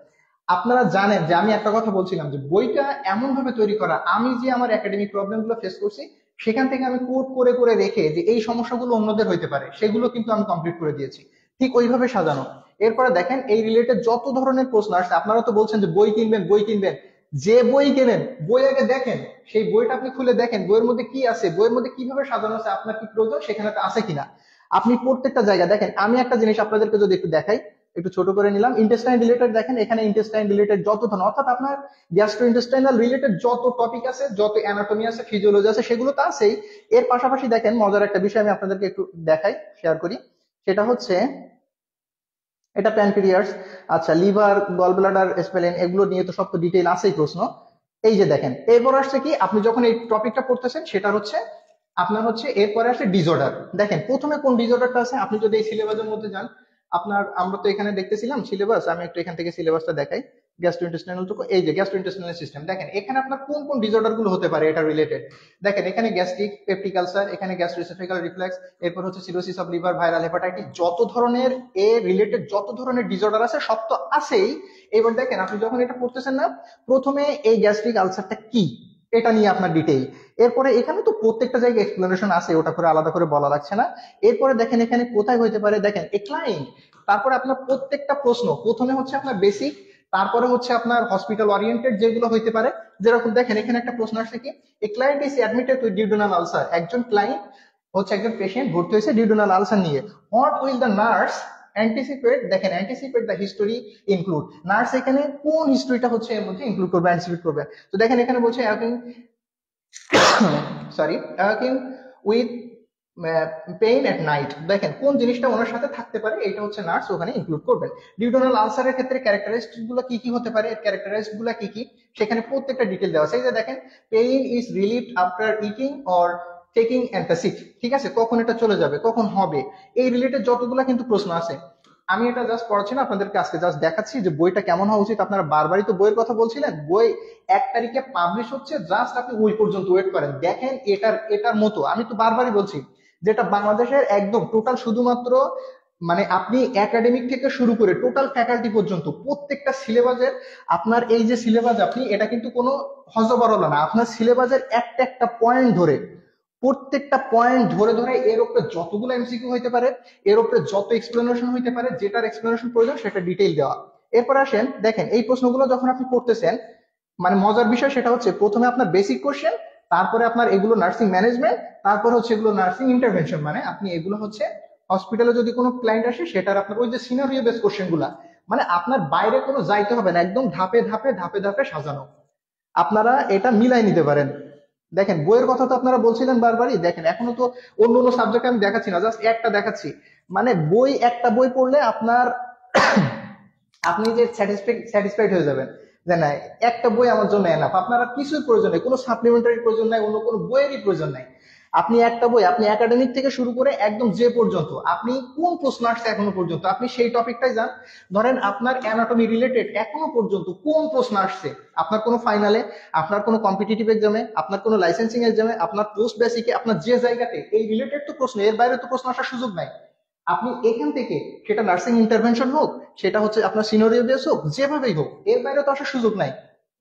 আপনারা জানেন যে আমি একটা কথা বলছিলাম যে বইটা এমন ভাবে তৈরি করা, আমি যে আমার একাডেমিক প্রবলেম গুলো ফেস করছি সেখান থেকে আমি কোট করে করে রেখে যে এই সমস্যাগুলো অন্যদের হইতে পারে সেগুলো কিন্তু আমি কমপ্লিট করে দিয়েছি, ঠিক ওইভাবে সাজানো। এরপরে দেখেন এই রিলেটেড যত ধরনের প্রশ্ন আসছে, আপনারা তো বলছেন যে বই কিনবেন বই কিনবেন, যে বই কেনেন বই আগে দেখেন, সেই বইটা আপনি খুলে দেখেন বইয়ের মধ্যে কি আছে, বইয়ের মধ্যে কিভাবে সাজানো আছে, আপনার কি প্রয়োজন সেখানে আছে কিনা। আপনি প্রত্যেকটা জায়গা দেখেন। আমি একটা জিনিস আপনাদেরকে যদি একটু দেখাই, একটু ছোট করে নিলাম, ইন্টেস্টাইন রিলেটেড দেখেন, এখানে ইন্টেস্টাইন রিলেটেড যত ধরনের, অর্থাৎ আপনার গ্যাস্ট্রো ইন্টেস্টাইনাল রিলেটেড যত টপিক আছে, যত অ্যানাটমি আছে, ফিজিওলজি আছে, সেগুলো তো আছেই। এর পাশাপাশি দেখেন মজার একটা বিষয় আমি আপনাদেরকে একটু দেখাই, শেয়ার করি। সেটা হচ্ছে এটা প্যানক্রিয়াস, আচ্ছা লিভার, গল ব্লাডার, স্পেলেন, এগুলো নিয়ে তো সব তো ডিটেইল আছেই প্রশ্ন। এই যে দেখেন এরপর আসছে কি, আপনি যখন এই টপিকটা পড়তেছেন সেটা হচ্ছে আপনার হচ্ছে এরপরে আসে ডিসঅর্ডার। দেখেন প্রথমে কোন ডিসঅর্ডারটা আছে, আপনি যদি এই সিলেবাসের মধ্যে যান, আপনার আমরা তো এখানে দেখতেছিলাম সিলেবাস, আমি একটু এখান থেকে সিলেবাসটা দেখাই। গ্যাস্ট্রোইন্টেস্টাইনাল, তো এই যে গ্যাস্ট্রোইন্টেস্টাইনাল সিস্টেম, দেখেন এখানে আপনার কোন কোন ডিসঅর্ডার গুলো হতে পারে এটা রিলেটেড। দেখেন এখানে গ্যাস্ট্রিক, পেপটিক আলসার, এখানে গ্যাস্ট্রোএসোফেগাল রিফ্লেক্স, এরপর হচ্ছে cirrhosis of liver, viral hepatitis, যত ধরনের এ রিলেটেড যত ধরনের ডিসঅর্ডার আছে সব তো আছেই। এবার দেখেন আপনি যখন এটা পড়তেছেন না, প্রথমে এই গ্যাস্ট্রিক আলসারটা কি এটা নিয়ে আপনার ডিটেইল। এরপরে এখানে তো প্রত্যেকটা জায়গায় এক্সপ্লেনেশন আছে, ওটা করে আলাদা করে বলা লাগছে না। এরপরে দেখেন এখানে কোথায় হইতে পারে, দেখেন এক্লাইন্ট। তারপরে আপনার প্রত্যেকটা প্রশ্ন প্রথমে হচ্ছে আপনার বেসিক, তারপরে হচ্ছে আপনার হসপিটাল ওরিয়েন্টেড যেগুলো হইতে পারে। যেরকম দেখেন এখানে একটা প্রশ্ন আসছে কি, a client is admitted with duodenal ulcer, একজন ক্লায়েন্ট হচ্ছে একজন পেশেন্ট ভর্তি হয়েছে ডিউডেনাল আলসার নিয়ে। What will the nurse anticipate, দেখেন anticipate the history include, nurse এখানে কোন হিস্টোরিটা হচ্ছে এর মধ্যে ইনক্লুড করবে, অ্যান্টিসিপেট করবে। তো দেখেন এখানে বলছে sorry, with pain at night, দেখেন কোন জিনিসটা ওনার সাথে থাকতে পারে, এটা হচ্ছে নার্স ওখানে ইনক্লুড করবেন। ডিউডোনাল আলসারের ক্ষেত্রে ক্যারেক্টারিস্টিক গুলো কি কি হতে পারে, ক্যারেক্টারিস্টিক গুলো কি কি, সেখানে প্রত্যেকটা ডিটেল দেওয়া আছে। এই যে দেখেন, pain is relieved after eating or taking antacid, ঠিক আছে, কখন এটা চলে যাবে, কখন হবে, এই রিলেটেড যতগুলা কিন্তু প্রশ্ন আছে। আমি এটা জাস্ট পড়াচ্ছি না আপনাদেরকে, আজকে জাস্ট দেখাচ্ছি যে বইটা কেমন হওয়া উচিত। আপনারা বারবারই তো বইয়ের কথা বলছিলেন, বই 1 তারিখে পাবলিশ হচ্ছে, জাস্ট আপনি ওই পর্যন্ত ওয়েট করেন, দেখেন এটার এটার মতো। আমি তো বারবারই বলছি যেটা বাংলাদেশের একদম টোটাল শুধুমাত্র মানে আপনি একাডেমিক থেকে শুরু করে টোটাল ফ্যাকাল্টি পর্যন্ত প্রত্যেকটা সিলেবাসের, আপনার এই যে সিলেবাস আপনি এটা কিন্তু কোনো হজবরল না, আপনার সিলেবাসের একটা একটা পয়েন্ট ধরে, প্রত্যেকটা পয়েন্ট ধরে ধরে এর উপরে যতগুলো এমসিকিউ হইতে পারে, এর উপরে যত এক্সপ্লেনেশন হইতে পারে, যেটার এক্সপ্লেনেশন প্রয়োজন সেটা ডিটেইল দেওয়া। এরপর আসেন দেখেন এই প্রশ্নগুলো যখন আপনি করতেছেন, মানে মজার বিষয় সেটা হচ্ছে প্রথমে আপনার বেসিক কোশ্চেন, তারপরে আপনার এগুলো নার্সিং ম্যানেজমেন্ট, তারপর হচ্ছে এগুলো নার্সিং ইন্টারভেনশন, মানে আপনি এগুলো হচ্ছে হসপিটালে যদি কোনো ক্লায়েন্ট আসে সেটার আপনার ওই যে সিনারিও বেস কোশ্চেন গুলা, মানে আপনার বাইরে কোনো যাইতে হবে না, একদম ধাপে ধাপে ধাপে ধাপে সাজানো, আপনারা এটা মিলাই নিতে পারেন। দেখেন বইয়ের কথা তো আপনারা বলছিলেন বারবারই, দেখেন এখনো তো অন্য অন্য সাবজেক্ট আমি দেখাচ্ছি না, জাস্ট একটা দেখাচ্ছি। মানে বই, একটা বই পড়লে আপনার আপনি যে স্যাটিসফাইড হয়ে যাবেন যে না, একটা বই আমার জন্য এনাফ, আপনার আর কিছুই প্রয়োজন নেই, কোনো সাপ্লিমেন্টারি প্রয়োজন নাই, অন্য কোনো বইয়েরই প্রয়োজন নাই। আপনি একটা বই, আপনি একাডেমিক থেকে শুরু করে একদম যে পর্যন্ত আপনি কোন প্রশ্ন আসছে এখনো পর্যন্ত আপনি সেই টপিকটাই যান। ধরেন আপনার অ্যানাটমি রিলেটেড এখনো পর্যন্ত কোন প্রশ্ন আসছে আপনার কোনো ফাইনালে, আপনার কোনো কম্পিটিটিভ এক্সামে, আপনার কোনো লাইসেন্সিং এক্সামে, আপনার পোস্ট বেসিকে, আপনার যে জায়গাতে এই রিলেটেড তো প্রশ্ন, এর বাইরে তো প্রশ্ন আসার সুযোগ নাই। আপনি এখান থেকে সেটা নার্সিং ইন্টারভেনশন হোক, সেটা হচ্ছে আপনার সিনোরিও বেস হোক, যেভাবেই হোক এর বাইরে তো আসার সুযোগ নাই।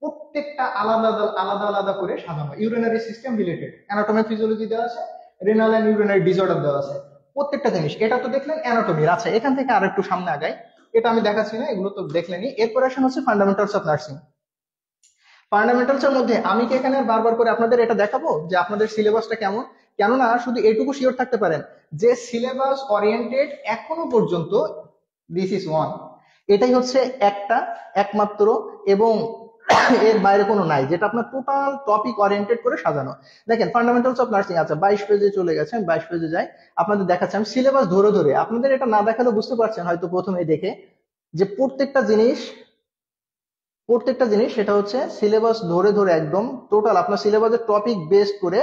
প্রত্যেকটা আলাদা আলাদা আলাদা করে সাজানো, urinary system related anatomy physiology দেওয়া আছে, রেনাল এন্ড ইউরিনারি ডিসঅর্ডার দেওয়া আছে, প্রত্যেকটা জিনিস। এটা তো দেখলেন অ্যানাটমির। আচ্ছা এখান থেকে আর একটু সামনে আগাই, এটা আমি দেখাচ্ছি না, এগুলো তো দেখলেনই। এরপর আসেন হচ্ছে ফান্ডামেন্টালস অফ নার্সিং। ফান্ডামেন্টালস এর মধ্যে আমি কি এখানে বারবার করে আপনাদের এটা দেখাবো যে আপনাদের সিলেবাসটা কেমন? কেননা শুধু এটুকু শিওর থাকতে পারেন যে সিলেবাস ওরিয়েন্টেড এখনো পর্যন্ত দিস ইজ ওয়ান, এটাই হচ্ছে একটা একমাত্র, এবং এর বাইরে কোনো নাই, যেটা আপনার টোটাল টপিক ওরিয়েন্টেড করে সাজানো। দেখেন ফান্ডামেন্টালস অফ নার্সিং, আচ্ছা 22 পেজে চলে গেছেন, 22 পেজে যাই, আপনাদের দেখাচ্ছি আমি সিলেবাস ধরে ধরে। আপনাদের এটা না দেখালেও বুঝতে পারছেন হয়তো প্রথমে দেখে যে প্রত্যেকটা জিনিস সেটা হচ্ছে সিলেবাস ধরে ধরে একদম টোটাল আপনার সিলেবাসের টপিক বেসড করে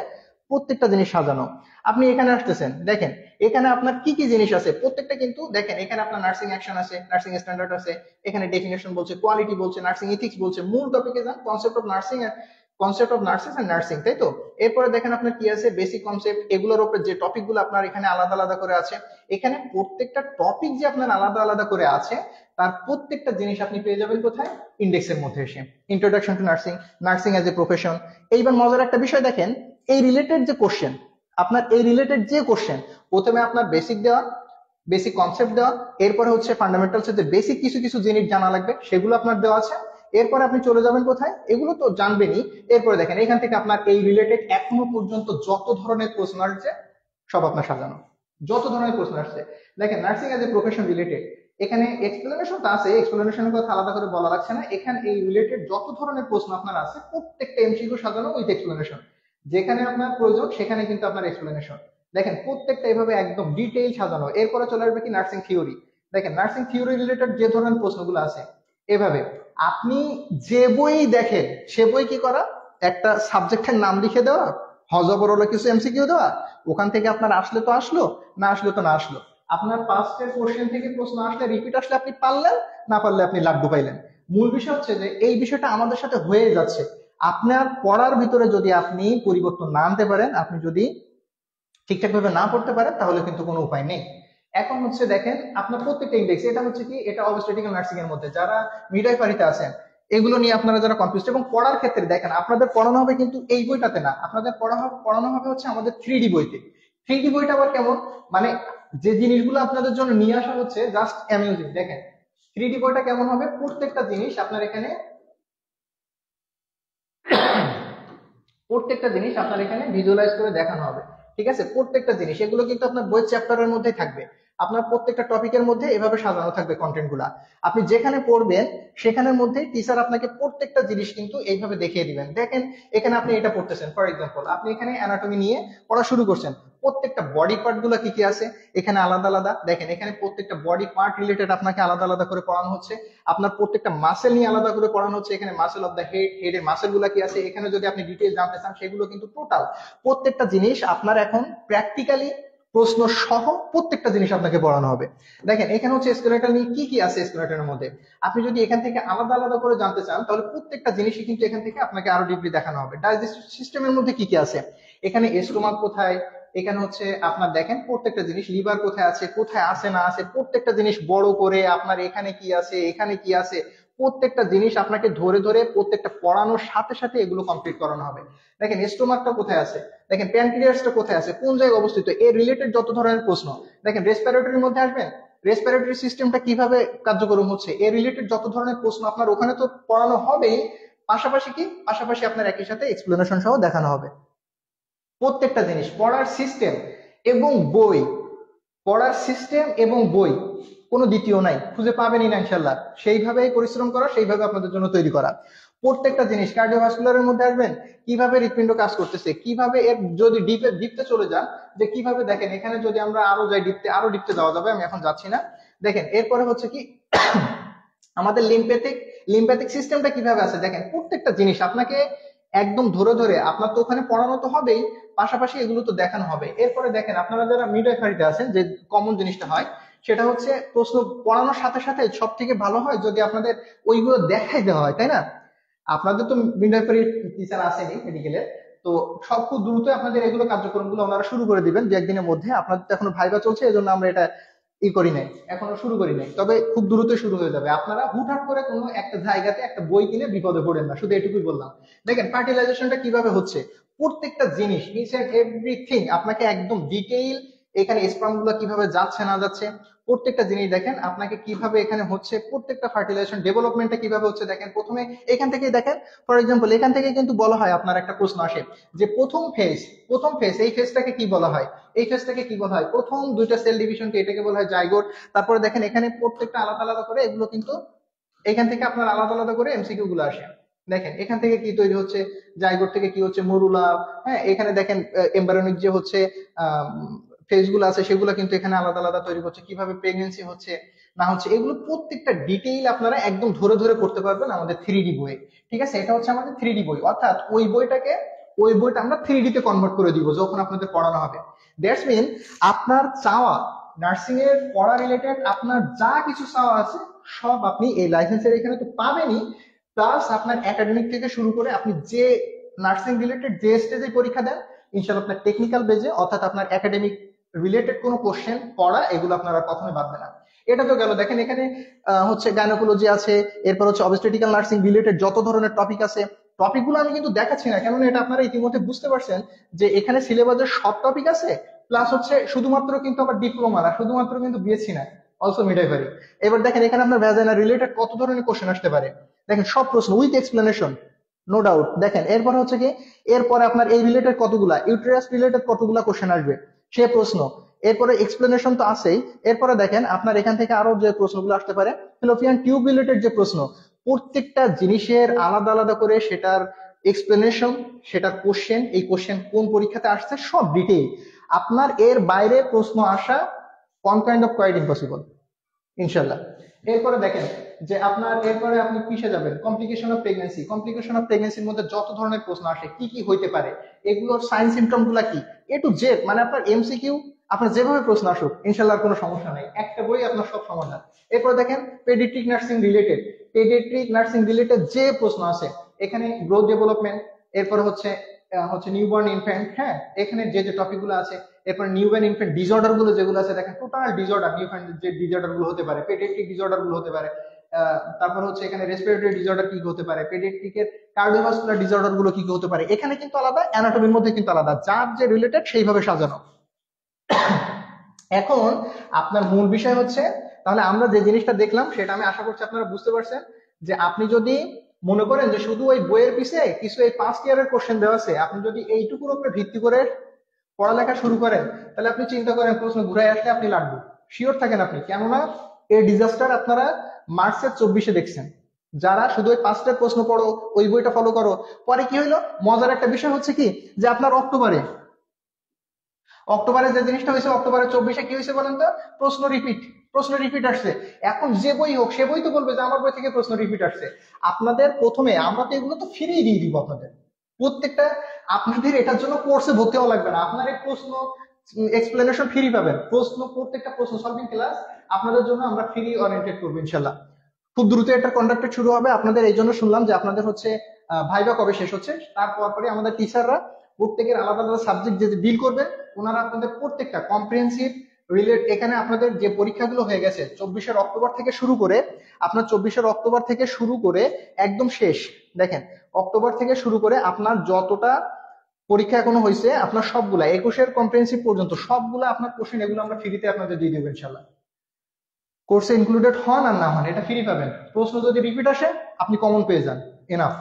প্রত্যেকটা জিনিস সাজানো। আপনি এখানে আসতেছেন, দেখেন এখানে আপনার কি কি জিনিস আছে প্রত্যেকটা, কিন্তু দেখেন এখানে আপনার নার্সিং অ্যাকশন আছে, নার্সিং স্ট্যান্ডার্ড আছে, এখানে ডেফিনেশন বলছে, কোয়ালিটি বলছে, নার্সিং ইথিক্স বলছে, মূল টপিকে যান concept of nursing and nursing, তাই তো? এরপরে দেখেন আপনার কি আছে, বেসিক কনসেপ্ট, এগুলোর উপরে যে টপিক গুলো আপনার এখানে আলাদা আলাদা করে আছে। এখানে প্রত্যেকটা টপিক যে আপনার আলাদা আলাদা করে আছে তার প্রত্যেকটা জিনিস আপনি পেয়ে যাবেন কোথায়? ইন্ডেক্সের মধ্যে এসে। Introduction to nursing, nursing as a profession. এইবার মজার একটা বিষয় দেখেন, এই রিলেটেড যে কোশ্চেন, প্রথমে আপনার বেসিক দেওয়া, বেসিক কনসেপ্ট দেওয়া, এরপরে হচ্ছে ফান্ডামেন্টালস এর যে বেসিক কিছু কিছু জিনিস জানা লাগবে সেগুলো আপনার দেওয়া আছে। এরপরে আপনি চলে যাবেন কোথায়? এগুলো তো জানবেনই। এরপরে দেখেন এখান থেকে আপনার এই রিলেটেড এখনো পর্যন্ত যত ধরনের প্রশ্ন আসছে সব আপনার সাজানো, যত ধরনের প্রশ্ন আসছে। দেখেন nursing as a profession related, এখানে এক্সপ্লেনেশন তো আছে, এক্সপ্লেনেশনের কথা আলাদা করে বলা লাগছে না। এখানে এই রিলেটেড যত ধরনের প্রশ্ন আপনার আছে প্রত্যেকটা এমসিকিউ সাজানো উইথ এক্সপ্লেনেশন, যেখানে আপনার প্রয়োজন সেখানে কিন্তু আপনার এক্সপ্লেনেশন। দেখেন প্রত্যেকটা এইভাবে একদম ডিটেইল সাজানো। এরপরে চলে আসবে কি নার্সিং থিওরি। দেখেন নার্সিং থিওরি রিলেটেড যে ধরনের প্রশ্নগুলো আছে এভাবে আপনি যে বই দেখেন সে বই কি করা, একটা সাবজেক্টের নাম লিখে দেওয়া, হজবরল কিছু এমসিকিউ দেওয়া, ওখান থেকে আপনার আসলে তো আসলো, না আসলে তো না আসলো। আপনার পাস্টের কোশ্চেন থেকে প্রশ্ন আসলে রিপিট আসলে আপনি পারলেন, না পারলে আপনি লাড্ডু পাইলেন। মূল বিষয় হচ্ছে যে এই বিষয়টা আমাদের সাথে হয়ে যাচ্ছে। আপনার পড়ার ভিতরে যদি আপনি পরিবর্তন না আনতে পারেন, আপনি যদি ঠিকঠাক ভাবে না পড়তে পারেন, তাহলে কিন্তু কোনো উপায় নেই। এখন হচ্ছে দেখেন আপনার প্রত্যেকটা ইন্ডেক্স, এটা হচ্ছে কি, এটা অবস্টেটিক্যাল নার্সিং এর মধ্যে যারা মিডওয়াইফারিতে আছেন এগুলো নিয়ে আপনারা যারা কনফিউজ, এবং পড়ার ক্ষেত্রে দেখেন আপনাদের পড়ানো হবে কিন্তু এই বইটাতে না, আপনাদের পড়ানো হবে হচ্ছে আমাদের 3D বইতে। 3D বইটা আবার কেমন, মানে যে জিনিসগুলো আপনাদের জন্য নিয়ে আসা হচ্ছে জাস্ট অ্যামিউজিং। দেখেন 3D বইটা কেমন হবে, প্রত্যেকটা জিনিস আপনার এখানে ভিজুয়ালাইজ করে দেখানো হবে। ঠিক আছে, প্রত্যেকটা জিনিস এগুলো কিন্তু আপনার বই চ্যাপ্টারের মধ্যেই থাকবে। আপনার প্রত্যেকটা টপিকের মধ্যে এভাবে সাজানো থাকবে কন্টেন্ট গুলা। আপনি যেখানে পড়বেন সেখানের মধ্যে টিচার আপনাকে প্রত্যেকটা জিনিস কিন্তু এইভাবে দেখিয়ে দিবেন। দেখেন এখানে আপনি এটা পড়তেছেন, ফর এক্সাম্পল আপনি এখানে অ্যানাটমি নিয়ে পড়া শুরু করছেন, প্রত্যেকটা বডি পার্ট গুলো কি কি আছে এখানে আলাদা আলাদা। দেখেন এখানে প্রত্যেকটা বডি পার্ট রিলেটেড আপনাকে আলাদা আলাদা করে পড়ানো হচ্ছে। আপনার প্রত্যেকটা মাসেল নিয়ে আলাদা করে পড়ানো হচ্ছে, এখানে মাসেল অফ দ্য হেডের মাসেল গুলা কি আছে এখানে যদি আপনি ডিটেইলস জানতে চান সেগুলো কিন্তু টোটাল প্রত্যেকটা জিনিস আপনার এখন প্র্যাকটিক্যালি প্রশ্ন সহ প্রত্যেকটা জিনিস আপনাকে পড়ানো হবে। দেখেন এখানে হচ্ছে স্কেলেটন নিয়ে কি কি আছে স্কেলেটনের মধ্যে, আপনি যদি এখান থেকে আলাদা আলাদা করে জানতে চান তাহলে প্রত্যেকটা জিনিসই কিন্তু এখান থেকে আপনাকে আরো ডিপলি দেখানো হবে। ডাইজেস্টিভ সিস্টেমের মধ্যে কি কি আছে, এখানে স্টোমাক কোথায়, এখানে হচ্ছে আপনার দেখেন প্রত্যেকটা জিনিস, লিভার কোথায় আছে, কোথায় আছে না আছে, প্রত্যেকটা জিনিস বড় করে আপনার এখানে কি আছে এখানে কি আছে প্রত্যেকটা জিনিস আপনাকে ধরে ধরে প্রত্যেকটা পড়ানোর সাথে সাথে এগুলো কমপ্লিট করানো হবে। দেখেন স্টোমাকটা কোথায় আছে, দেখেন প্যানক্রিয়াসটা কোথায় আছে, কোন জায়গায় অবস্থিত, এর রিলেটেড যত ধরনের প্রশ্ন। দেখেন রেসপিরেটরির মধ্যে আসবেন, রেসপিরেটরি সিস্টেমটা কিভাবে কার্যক্রম হচ্ছে এর রিলেটেড যত ধরনের প্রশ্ন আপনার ওখানে তো পড়ানো হবেই, পাশাপাশি আপনার একই সাথে এক্সপ্লেনেশন সহ দেখানো হবে। প্রত্যেকটা জিনিস এবং বই পড়ার সিস্টেম এবং বই কোনো দ্বিতীয় নাই, খুঁজে পাবেনই না ইনশাল্লাহ। সেইভাবেই পরিশ্রম করা, সেইভাবে আপনাদের জন্য তৈরি করা। প্রত্যেকটা জিনিস কার্ডিওভাস্কুলারের মধ্যে আসবেন, কিভাবে হৃৎপিণ্ড কাজ করতেছে, কিভাবে এর যদি ডিপতে চলে যান, যে কিভাবে দেখেন এখানে যদি আমরা আরো যাই ডিপতে, আরো ডিপতে যাওয়া যাবে, আমি এখন যাচ্ছি না। দেখেন এরপরে হচ্ছে কি আমাদের লিম্ফ্যাটিক সিস্টেমটা কিভাবে আছে, দেখেন প্রত্যেকটা জিনিস আপনাকে একদম ধরে ধরে, আপনার তো ওখানে পড়ানো তো হবেই, পাশাপাশি এগুলো তো দেখানো হবে। এরপরে দেখেন আপনারা যারা মিডওয়াইফারিতে আছেন যে কমন জিনিসটা হয় সেটা হচ্ছে প্রশ্ন পড়ানোর সাথে সাথে সব থেকে ভালো হয় যদি আপনাদের ওইগুলো দেখাই দেওয়া হয়, তাই না? আপনাদের তো মিডওয়াইফারি টিচার আসেনি মেডিকেলের, তো সব খুব দ্রুত আপনাদের এগুলো কার্যক্রমগুলো ওনারা শুরু করে দিবেন দু একদিনের মধ্যে। আপনাদের তো এখনো ভাইবা চলছে, এই জন্য আমরা এটা করি নাই, এখনো শুরু করি নাই, তবে খুব দ্রুত শুরু হয়ে যাবে। আপনারা হুটহাট করে কোনো একটা জায়গাতে একটা বই কিনে বিপদে পড়েন না, শুধু এটুকুই বললাম। দেখেন ফার্টিলাইজেশনটা কিভাবে হচ্ছে, প্রত্যেকটা জিনিস ইচ এন্ড এভরিথিং আপনাকে একদম ডিটেইল এখানে স্পার্ম গুলো কিভাবে যাচ্ছে না যাচ্ছে, প্রত্যেকটা জিনিস দেখেন আপনাকে কিভাবে এখানে হচ্ছে, প্রত্যেকটা ফার্টিলাইজেশন ডেভেলপমেন্টটা কিভাবে হচ্ছে দেখেন। প্রথমে এখান থেকে দেখেন, ফর এক্সাম্পল এখান থেকে কিন্তু বলা হয়, আপনার একটা প্রশ্ন আসে যে প্রথম ফেজ এই ফেজটাকে কি বলা হয়, এই ফেজটাকে কি বলা হয়, প্রথম দুইটা সেল ডিভিশনকে এটাকে বলা হয় জাইগোট। তারপরে দেখেন এখানে প্রত্যেকটা আলাদা আলাদা করে এগুলো কিন্তু এখান থেকে আপনার আলাদা আলাদা করে এমসিকিউ গুলো আসে। দেখেন এখান থেকে কি তৈরি হচ্ছে, জাইগোট থেকে কি হচ্ছে মরুলা। হ্যাঁ, এখানে দেখেন এমব্রায়োনিক যে হচ্ছে ফেজ গুলো আছে সেগুলো কিন্তু এখানে আলাদা আলাদা তৈরি হচ্ছে, কিভাবে প্রেগনেন্সি হচ্ছে না হচ্ছে, এগুলো প্রত্যেকটা ডিটেইল আপনারা একদম ধরে ধরে করতে পারবেন আমাদের 3D বইয়ে। ঠিক আছে, এটা হচ্ছে আমাদের 3D বই, অর্থাৎ ওই বইটা আমরা 3D তে কনভার্ট করে দিব যখন আপনাদের পড়ানো হবে। দ্যাটস মিন আপনার চাওয়া, নার্সিং এর পড়া রিলেটেড আপনার যা কিছু চাওয়া আছে সব আপনি এই লাইসেন্সের এখানে তো পাবেনই, প্লাস আপনার একাডেমিক থেকে শুরু করে আপনি যে নার্সিং রিলেটেড যে স্টেজে পরীক্ষা দেন, ইনশাআল্লাহ আপনার টেকনিক্যাল বেজে অর্থাৎ আপনার একাডেমিক রিলেটেড কোনো কোশ্চেন পড়া এগুলো আপনারা কখনোই বাদবে না। এটা তো গেল, দেখেন এখানে হচ্ছে গাইনোকোলজি আছে, এরপর হচ্ছে অবস্টেটিক্যাল নার্সিং রিলেটেড যত ধরনের টপিক আছে, টপিকগুলো আমি কিন্তু দেখাচ্ছি না, কেননা এটা আপনারা ইতিমধ্যে বুঝতে পারছেন যে এখানে সিলেবাসের সব টপিক আছে, প্লাস হচ্ছে শুধুমাত্র কিন্তু আমার ডিপ্লোমা না, শুধুমাত্র কিন্তু বিএসসি না, অলসো মিডওয়াইফারি। এবার দেখেন এখানে আপনার ভ্যাজাইনা রিলেটেড কত ধরনের কোশ্চেন আসতে পারে, দেখেন সব প্রশ্ন উইথ এক্সপ্লেনেশন, নো ডাউট। দেখেন এরপর হচ্ছে কি, এরপরে আপনার এই রিলেটেড কতগুলা, ইউটেরাস রিলেটেড কতগুলা কোশ্চেন আসবে সে প্রশ্ন, এরপরে এক্সপ্লেনেশন তো আছেই। এরপরে দেখেন আপনার এখান থেকে আরো যে প্রশ্নগুলো আসতে পারে, ফিলোপিয়ান টিউব রিলেটেড যে প্রশ্ন, প্রত্যেকটা জিনিসের আলাদা আলাদা করে সেটার এক্সপ্লেনেশন, সেটার কোশ্চেন, এই কোশ্চেন কোন পরীক্ষাতে আসছে সব ডিটেইল। আপনার এর বাইরে প্রশ্ন আসা কোন কাইন্ড অফ কোয়াইট ইম্পসিবল ইনশাল্লাহ। এরপরে দেখেন যে আপনার এরপরে আপনি কিসে যাবেন, কমপ্লিকেশন অফ প্রেগনেন্সির মধ্যে যত ধরনের প্রশ্ন আসে কি কি হইতে পারে, এগুলোর সাইন সিমটম গুলা কি, এ টু জেড, মানে আপনার এমসিকিউ আপনার যেভাবে প্রশ্ন আসুক ইনশাল্লাহ কোনো সমস্যা নাই, একটা বই আপনার সব সমাধান। এরপর দেখেন পেডিয়াট্রিক নার্সিং রিলেটেড যে প্রশ্ন আছে, এখানে গ্রোথ ডেভেলপমেন্ট, এরপর হচ্ছে হচ্ছে নিউবর্ন ইনফ্যান্ট, হ্যাঁ এখানে যে যে টপিক গুলো আছে, এরপর নিউবর্ন ইনফ্যান্ট ডিসঅর্ডার গুলো যেগুলো আছে, দেখেন টোটাল ডিসঅর্ডার, নিউবর্ন যে ডিসঅর্ডার গুলো হতে পারে, পেডিয়াট্রিক ডিসঅর্ডার গুলো হতে পারে, তারপর হচ্ছে এখানে রেসপিরেটরি ডিসঅর্ডার কি কি হতে পারে, পেডিয়াট্রিকের কার্ডিওভাস্কুলার ডিসঅর্ডার গুলো কি কি হতে পারে, এখানে কিন্তু আলাদা, অ্যানাটমির মধ্যে কিন্তু আলাদা, যার যে রিলেটেড সেইভাবে সাজানো। এখন আপনার মূল বিষয় হচ্ছে, তাহলে আমরা যে জিনিসটা দেখলাম সেটা আমি আশা করছি আপনারা বুঝতে পারছেন, যে আপনি যদি মনে করেন যে শুধু ওই বইয়ের পিছে কিছু এই পাস্ট ইয়ারের কোশ্চেন দেওয়া আছে, আপনি যদি এইটুকুর উপরে ভিত্তি করে পড়ালেখা শুরু করেন, তাহলে আপনি চিন্তা করেন প্রশ্ন ঘুরে আসলে আপনি লাগবে, শিওর থাকেন আপনি, কেননা এই ডিজাস্টার আপনারা মার্চের 24-এ দেখছেন। যারা শুধু ওই পাঁচটার প্রশ্ন পড়ো, ওই বইটা ফলো করো, পরে কি হইলো, মজার একটা বিষয় হচ্ছে কি, যে আপনার অক্টোবরে যে জিনিসটা হয়েছে, অক্টোবরের 24-এ কি হয়েছে বলেন তো, প্রশ্ন রিপিট আসছে। এখন যে বই হোক সে বই তো বলবে যে আমার বই থেকে প্রশ্ন রিপিট আসছে। আপনাদের প্রথমে আমরা তো এগুলো তো ফ্রিই দিয়ে দিব আপনাদের প্রত্যেকটা, আপনাদের এটার জন্য কোর্সে ভর্তি হওয়া লাগবে না, আপনার এই প্রশ্ন এক্সপ্লেনেশন ফ্রি পাবেন, প্রত্যেকটা প্রশ্ন সলভিং ক্লাস আপনাদের জন্য আমরা ফ্রি ওরিয়েন্টেড করবো ইনশাল্লাহ। খুব দ্রুত এটা কন্ডাক্টেড শুরু হবে আপনাদের, এই জন্য শুনলাম যে আপনাদের হচ্ছে ভাইবা কবে শেষ হচ্ছে, তারপর পরে আমাদের টিচাররা প্রত্যেকের আলাদা আলাদা সাবজেক্ট যে ডিল করবে, ওনারা আপনাদের প্রত্যেকটা কম্প্রিহেন্সিভ এখানে আপনাদের যে পরীক্ষাগুলো হয়ে গেছে 24 অক্টোবর থেকে শুরু করে, আপনার 24 অক্টোবর থেকে শুরু করে একদম শেষ, দেখেন অক্টোবর থেকে শুরু করে আপনার যতটা পরীক্ষা এখনো হয়েছে আপনার সবগুলা 21 কম্প্রিহেন্সিভ পর্যন্ত সবগুলা আপনার কোশ্চেন এগুলো আমরা ফ্রিতে আপনাদের দিয়ে দেবো ইনশাল্লাহ। কোর্সে ইনক্লুডেড হন আর না হন এটা ফ্রি পাবেন, প্রশ্ন যদি রিপিট আসে আপনি কমন পেয়ে যান, এনাফ।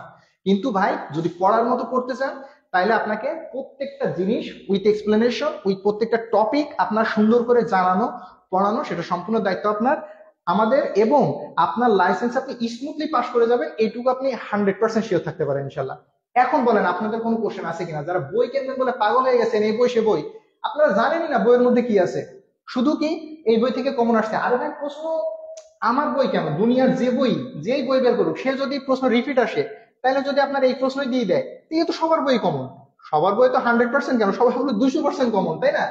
কিন্তু ভাই যদি পড়ার মতো পড়তে চান, তাহলে আপনাকে প্রত্যেকটা জিনিস উইথ এক্সপ্লেনেশন, উইথ প্রত্যেকটা টপিক আপনার সুন্দর করে জানানো পড়ানো, সেটা সম্পূর্ণ দায়িত্ব আপনার আমাদের, এবং আপনার লাইসেন্স আপনি স্মুথলি পাস করে যাবেন এইটুকু আপনি 100% শিওর থাকতে পারেন ইনশাল্লাহ। এখন বলেন আপনাদের কোনো কোশ্চেন আছে কিনা, যারা বই কিনবেন বলে পাগল হয়ে গেছেন এই বই সে বই, আপনারা জানেনই না বইয়ের মধ্যে কি আছে, শুধু কি এই বই থেকে কমন আসছে। আরে ভাই প্রশ্ন আমার বই কেন, দুনিয়ার যেই বই বের করুক সে যদি প্রশ্ন রিপিট আসে, তাহলে যদি আপনার এই প্রশ্নই দিয়ে দেয়, তো সবার বই কমন, সবার বই তো 100% কেন, সবাই হলো 200% কমন, তাই না?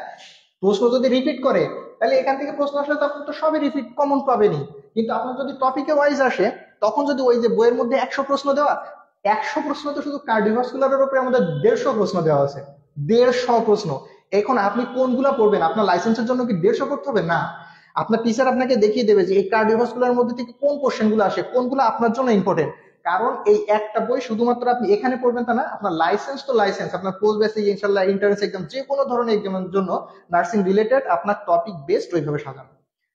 প্রশ্ন যদি রিপিট করে তাহলে এখান থেকে প্রশ্ন আসলে তখন তো সবই রিপিট কমন পাবেনি। কিন্তু আপনার যদি টপিকে ওয়াইজ আসে, তখন যদি ওই যে বইয়ের মধ্যে 100 প্রশ্ন দেওয়া, 100 প্রশ্ন তো শুধু কার্ডিওভাস্কুলারের উপরে আমাদের 150 প্রশ্ন দেওয়া আছে, 150 প্রশ্ন। এখন আপনি কোনগুলা পড়বেন, আপনার লাইসেন্সের জন্য কি 150 করতে হবে না, আপনার টিচার আপনাকে দেখিয়ে দেবে যে এই কার্ডিওভাস্কুলার মধ্যে থেকে কোন কোশ্চেন গুলো আসে, কোনগুলো আপনার জন্য ইম্পর্টেন্ট। কারণ এই একটা বই শুধুমাত্র আপনি এখানে পড়বেন তা না, আপনার লাইসেন্স তো লাইসেন্স, আপনার পোস্ট বেসিক ইনশাল্লাহ এন্ট্রান্স এক্সাম যে কোনো ধরনের এক্সামের জন্য নার্সিং রিলেটেড আপনার টপিক বেসড ওইভাবে সাজানো।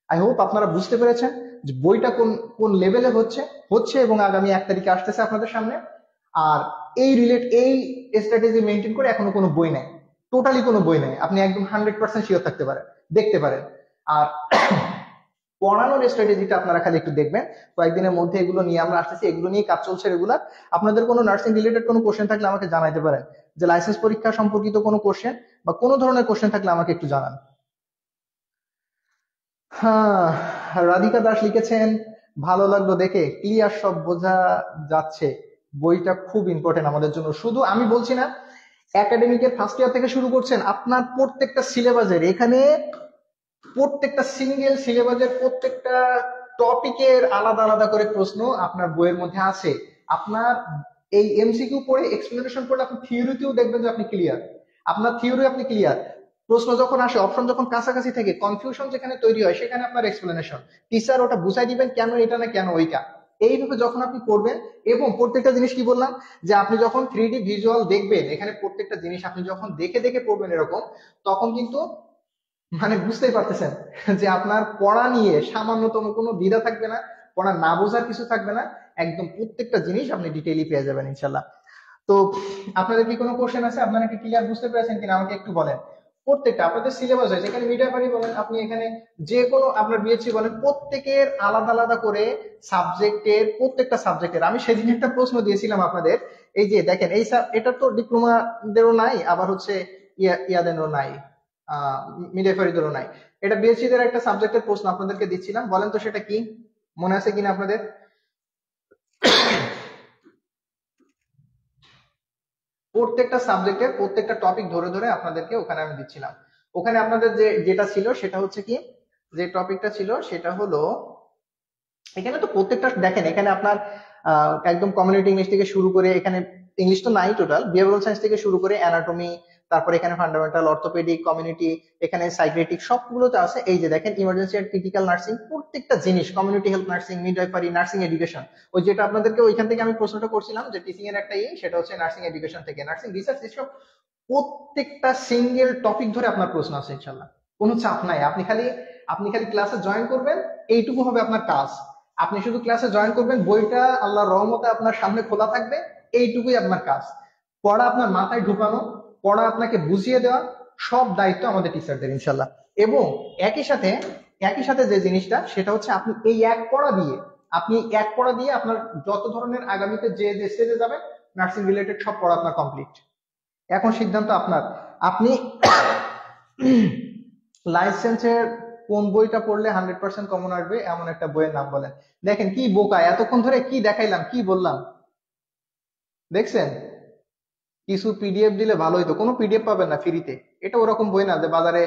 আই হোপ আপনারা বুঝতে পেরেছেন যে বইটা কোন কোন লেভেলে হচ্ছে হচ্ছে এবং আগামী 1 তারিখে আসতেছে আপনাদের সামনে। আর এই স্ট্র্যাটেজি মেনটেন করে এখনো কোনো বই নেই, টোটালি কোনো বই নেই, আপনি একদম 100% শিওর থাকতে পারেন, দেখতে পারেন। আর পড়ানোর স্ট্র্যাটেজিটা আপনারা খালি একটু দেখবেন, কয়েকদিনের মধ্যে এগুলো নিয়ে আমরা আসতেছি, এগুলো নিয়ে কাজ চলছে রেগুলার। আপনাদের কোনো নার্সিং রিলেটেড কোনো কোশ্চেন থাকলে আমাকে জানাইতে পারেন, যে লাইসেন্স পরীক্ষা সম্পর্কিত কোনো কোশ্চেন বা কোনো ধরনের কোশ্চেন থাকলে আমাকে একটু জানান। হ্যাঁ, রাধিকা দাস লিখেছেন, ভালো লাগলো দেখে, ক্লিয়ার সব বোঝা যাচ্ছে, বইটা খুব ইম্পর্টেন্ট আমাদের জন্য। শুধু আমি বলছি না, একাডেমিকের ফার্স্ট ইয়ার থেকে শুরু করছেন, আপনার প্রত্যেকটা সিলেবাসের এখানে প্রত্যেকটা সিঙ্গেল সিলেবাসের প্রত্যেকটা টপিকের আলাদা আলাদা করে প্রশ্ন আপনার বইয়ের মধ্যে আছে। আপনার এই এমসিকিউ পড়ে এক্সপ্লেনেশন পড়লে আপনি থিওরিতেও দেখবেন যে আপনি ক্লিয়ার, আপনার থিওরি আপনি ক্লিয়ার। প্রশ্ন যখন আসে, অপশন যখন কাছাকাছি থাকে, কনফিউশন যেখানে তৈরি হয় সেখানে আপনার এক্সপ্লেনেশন, টিচার ওটা বুঝাই দিবেন কেন এটা না কেন ওইটা। এইভাবে যখন আপনি পড়বেন, এবং প্রত্যেকটা জিনিস কি বললাম, যে আপনি যখন 3D ভিজুয়াল দেখবেন, এখানে প্রত্যেকটা জিনিস আপনি যখন দেখে দেখে পড়বেন এরকম, তখন কিন্তু মানে বুঝতেই পারতেছেন যে আপনার পড়া নিয়ে সামান্যতম কোনো দ্বিধা থাকবে না, পড়া না বোঝার কিছু থাকবে না, একদম প্রত্যেকটা জিনিস আপনি ডিটেইলি পেয়ে যাবেন ইনশাল্লাহ। তো আপনাদের কি কোনো কোশ্চেন আছে, আপনারা কি ক্লিয়ার বুঝতে পেরেছেন কিনা আমাকে একটু বলেন। প্রত্যেকটা আপনাদের সিলেবাস হয়েছে, এখানে মিডিয়াপারি বলেন, আপনি এখানে যে কোনো আপনার বিএসসি বলেন, প্রত্যেকের আলাদা আলাদা করে সাবজেক্টের, প্রত্যেকটা সাবজেক্টের আমি সেদিন একটা প্রশ্ন দিয়েছিলাম আপনাদের। এই যে দেখেন, এটা তো ডিপ্লোমাদেরও নাই, আবার হচ্ছে ইয়াদেরও নাই, মিডিয়াপারিদেরও নাই, এটা বিএসসি দের একটা সাবজেক্টের প্রশ্ন আপনাদেরকে দিচ্ছিলাম, বলেন তো সেটা কি, মনে আছে কিনা আপনাদের। প্রত্যেকটা সাবজেক্টের প্রত্যেকটা টপিক ধরে ধরে আপনাদেরকে ওখানে আমি দিচ্ছিলাম। ওখানে আপনাদের যেটা ছিল সেটা হচ্ছে কি, যে টপিকটা ছিল সেটা হলো, এখানে তো প্রত্যেকটা দেখেন, এখানে আপনার একদম কমিউনিটি ইংলিশ থেকে শুরু করে, এখানে ইংলিশ তো নাই টোটাল, বিহেভিয়ারাল সায়েন্স থেকে শুরু করে অ্যানাটমি, তারপর এখানে ফান্ডামেন্টাল, অর্থোপেডিক, কমিউনিটি, এখানে সাইকিয়াট্রিক সবগুলোতে আছে। এই যে দেখেন, ইমার্জেন্সি আর ক্রিটিক্যাল নার্সিং, প্রত্যেকটা জিনিস, community health nursing, midwifery, nursing education, ওই যেটা আপনাদেরকে ওইখান থেকে আমি প্রশ্নটা করছিলাম যে টিচিং এর একটা সেটা হচ্ছে নার্সিং এডুকেশন থেকে, নার্সিং রিসার্চ, এসব প্রত্যেকটা সিঙ্গেল টপিক ধরে আপনার প্রশ্ন আছে ইনশাল্লাহ, কোনো চাপ নাই। আপনি খালি ক্লাসে জয়েন করবেন, এইটুকু হবে আপনার কাজ। আপনি শুধু ক্লাসে জয়েন করবেন, বইটা আল্লাহর রহমতে আপনার সামনে খোলা থাকবে, এইটুকুই আপনার কাজ। পড়া আপনার মাথায় ঢুকানো, পড়া আপনাকে বুঝিয়ে দেওয়া, সব দায়িত্ব আমাদের টিচারদের ইনশাল্লাহ। এবং একই সাথে যে জিনিসটা সেটা হচ্ছে, আপনি এই এক পড়া দিয়ে আপনার যত ধরনের আগামীতে যে যে স্টেজে যাবেন, নার্সিং রিলেটেড সব পড়া আপনার কমপ্লিট। এখন সিদ্ধান্ত আপনার, আপনি লাইসেন্সের কোন বইটা পড়লে 100% কমন আসবে এমন একটা বইয়ের নাম বলেন। দেখেন কি বোকা, এতক্ষণ ধরে কি দেখাইলাম, কি বললাম, দেখছেন। কিছু পিডিএফ দিলে ভালো হইতো, কোনো পিডিএফ পাবেন না ফ্রিতে, এটা ওরকম বই না যে বাজারে